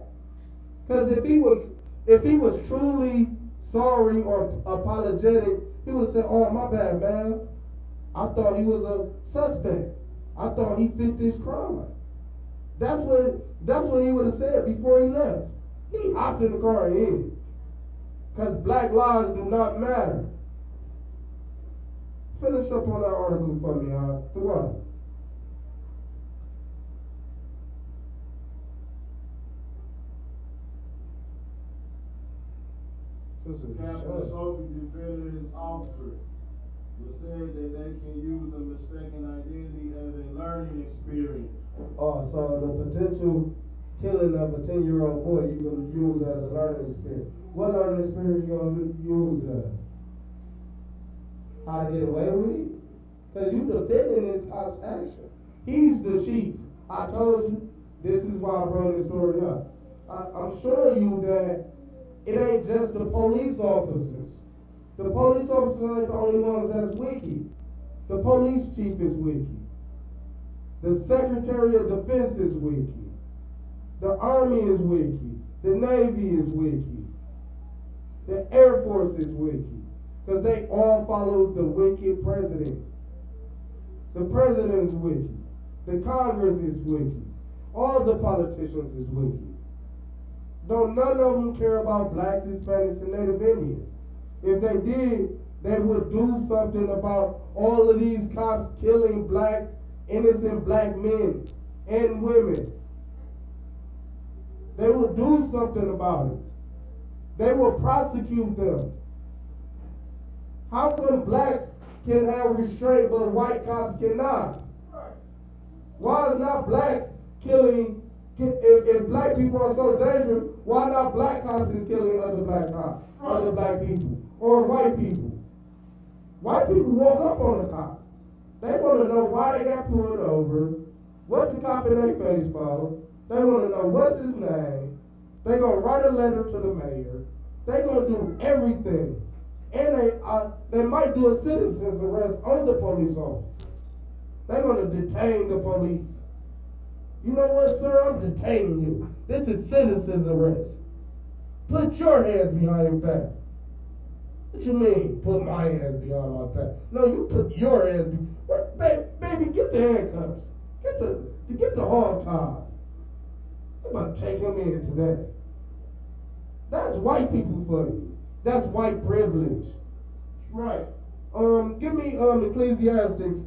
Because if he was truly sorry or apologetic, he would say, "Oh, my bad, man. I thought he was a suspect. I thought he fit this crime." That's what he would have said before he left. He hopped in the car and hit it. Because black lives do not matter. Finish up on that article for me, the one. Captain Sophie defended his officer, but said that they can use the mistaken identity as a learning experience. Oh, so the potential killing of a 10-year-old boy you're going to use as a learning experience. What learning experience you going to use as? How to get away with it? Because you defending this cop's action. He's the chief. I told you, this is why I brought this story up. I'm showing you that it ain't just the police officers. The police officers ain't the only ones that's wicked. The police chief is wicked. The Secretary of Defense is wicked. The Army is wicked. The Navy is wicked. The Air Force is wicked. Because they all follow the wicked president. The president is wicked. The Congress is wicked. All the politicians is wicked. Don't none of them care about blacks, Hispanics, and Native Indians. If they did, they would do something about all of these cops killing innocent black men and women. They would do something about it. They will prosecute them. How come blacks can have restraint but white cops cannot? Why is not blacks killing? If black people are so dangerous, why not black cops is killing other black cops, other black people, or white people? White people walk up on the cop. They want to know why they got pulled over, what the cop in their face for. They want to know what's his name. They gonna write a letter to the mayor. They gonna do everything, and they might do a citizen's arrest on the police officer. They gonna detain the police. You know what, sir? I'm detaining you. This is citizen's arrest. Put your hands behind your back. What you mean, put my hands behind my back? No, you put your hands behind. Baby, get the handcuffs. Get the hog ties. I'm about to take him in today. That's white people for you. That's white privilege. Right. Give me Ecclesiastes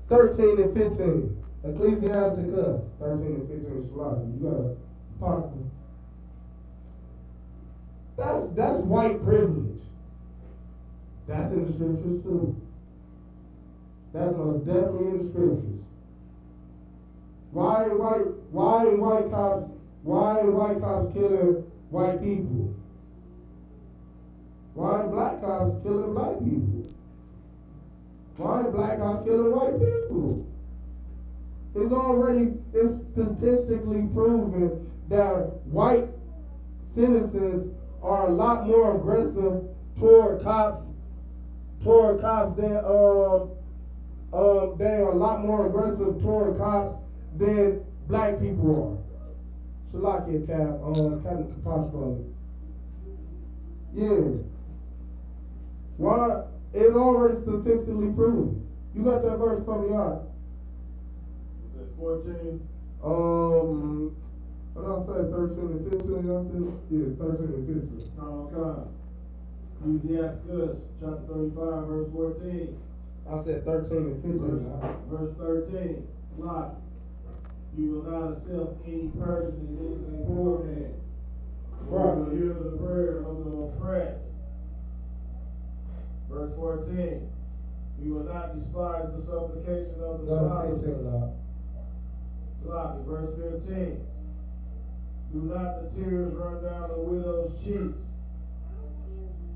13 and 15. Ecclesiasticus 13 and 15 slide. You got a pocket. That's white privilege. That's in the scriptures too. That's most definitely in the scriptures. Why white cops killing white people? Why black cops killing black people? Why black cops killing white people? It's statistically proven that white citizens are a lot more aggressive toward cops than they are a lot more aggressive toward cops than black people are. Shalakia Captain Kapashko. Yeah. Why? It's already statistically proven. You got that verse from me out. 14. What I say, 13 and 15, I think? Yeah, 13 and 15. Okay. Ecclesiastes chapter 35, verse 14. I said 13 and 15. Verse 13. Like, you will not accept any person that is a poor man. Right. You will hear the prayer of the oppressed. Verse 14. You will not despise the supplication of the Go to fatherless. 15, Lord. Sloppy. Verse 15. Do not the tears run down the widow's cheeks,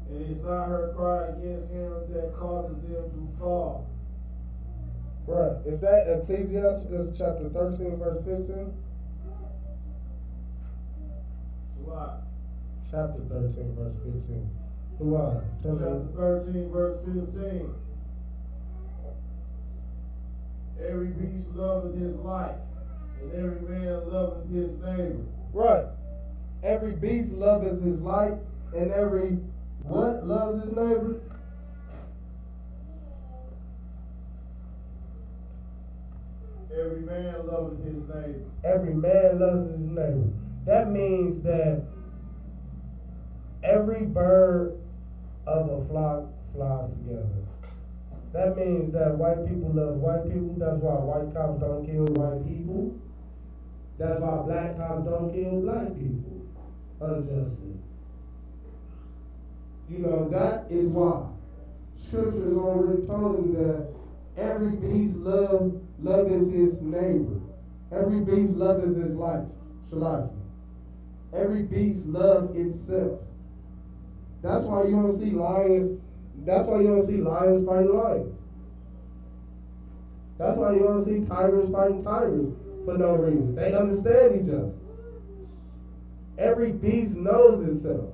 and it's not her cry against him that causes them to fall. Right. Is that Ecclesiastes chapter 13, verse 15? Sloppy. Chapter 13, verse 15. Why? Chapter 13, verse 15. Every beast loveth his life, and every man loveth his neighbor. Right. Every beast loves his life, and every what loves his neighbor? Every man loveth his neighbor. Every man loves his neighbor. That means that every bird of a flock flies together. That means that white people love white people. That's why white cops don't kill white people. That's why black cops don't kill black people unjustly. You know, that is why. Scriptures already told you that every beast loves his neighbor. Every beast loves his life. Shalaki. Every beast loves itself. That's why you don't see lions. That's why you don't see lions fighting lions. That's why you don't see tigers fighting tigers for no reason. They understand each other. Every beast knows itself,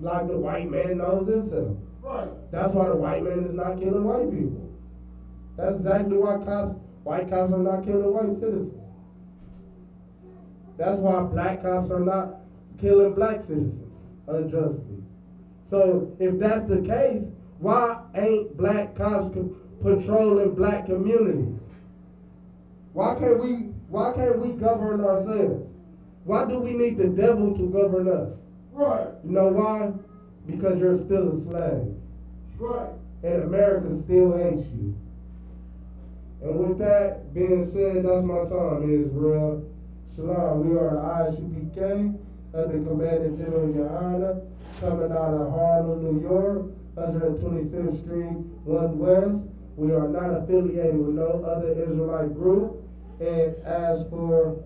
like the white man knows himself. Right. That's why the white man is not killing white people. That's exactly why white cops are not killing white citizens. That's why black cops are not killing black citizens unjustly. So if that's the case, why ain't black cops patrolling black communities? Why can't we govern ourselves? Why do we need the devil to govern us? Right. You know why? Because you're still a slave. Right. And America still hates you. And with that being said, that's my time, Israel. Shalom, we are the Isupk under Commanding General Yohana, coming out of Harlem, New York, 125th Street, 1 West. We are not affiliated with no other Israelite group. And as for,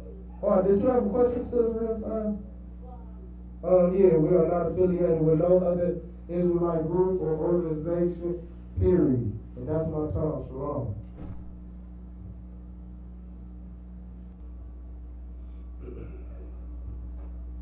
did you have a question, Sister Real Fast? Yeah, we are not affiliated with no other Israelite group or organization, period. And that's my time. Shalom.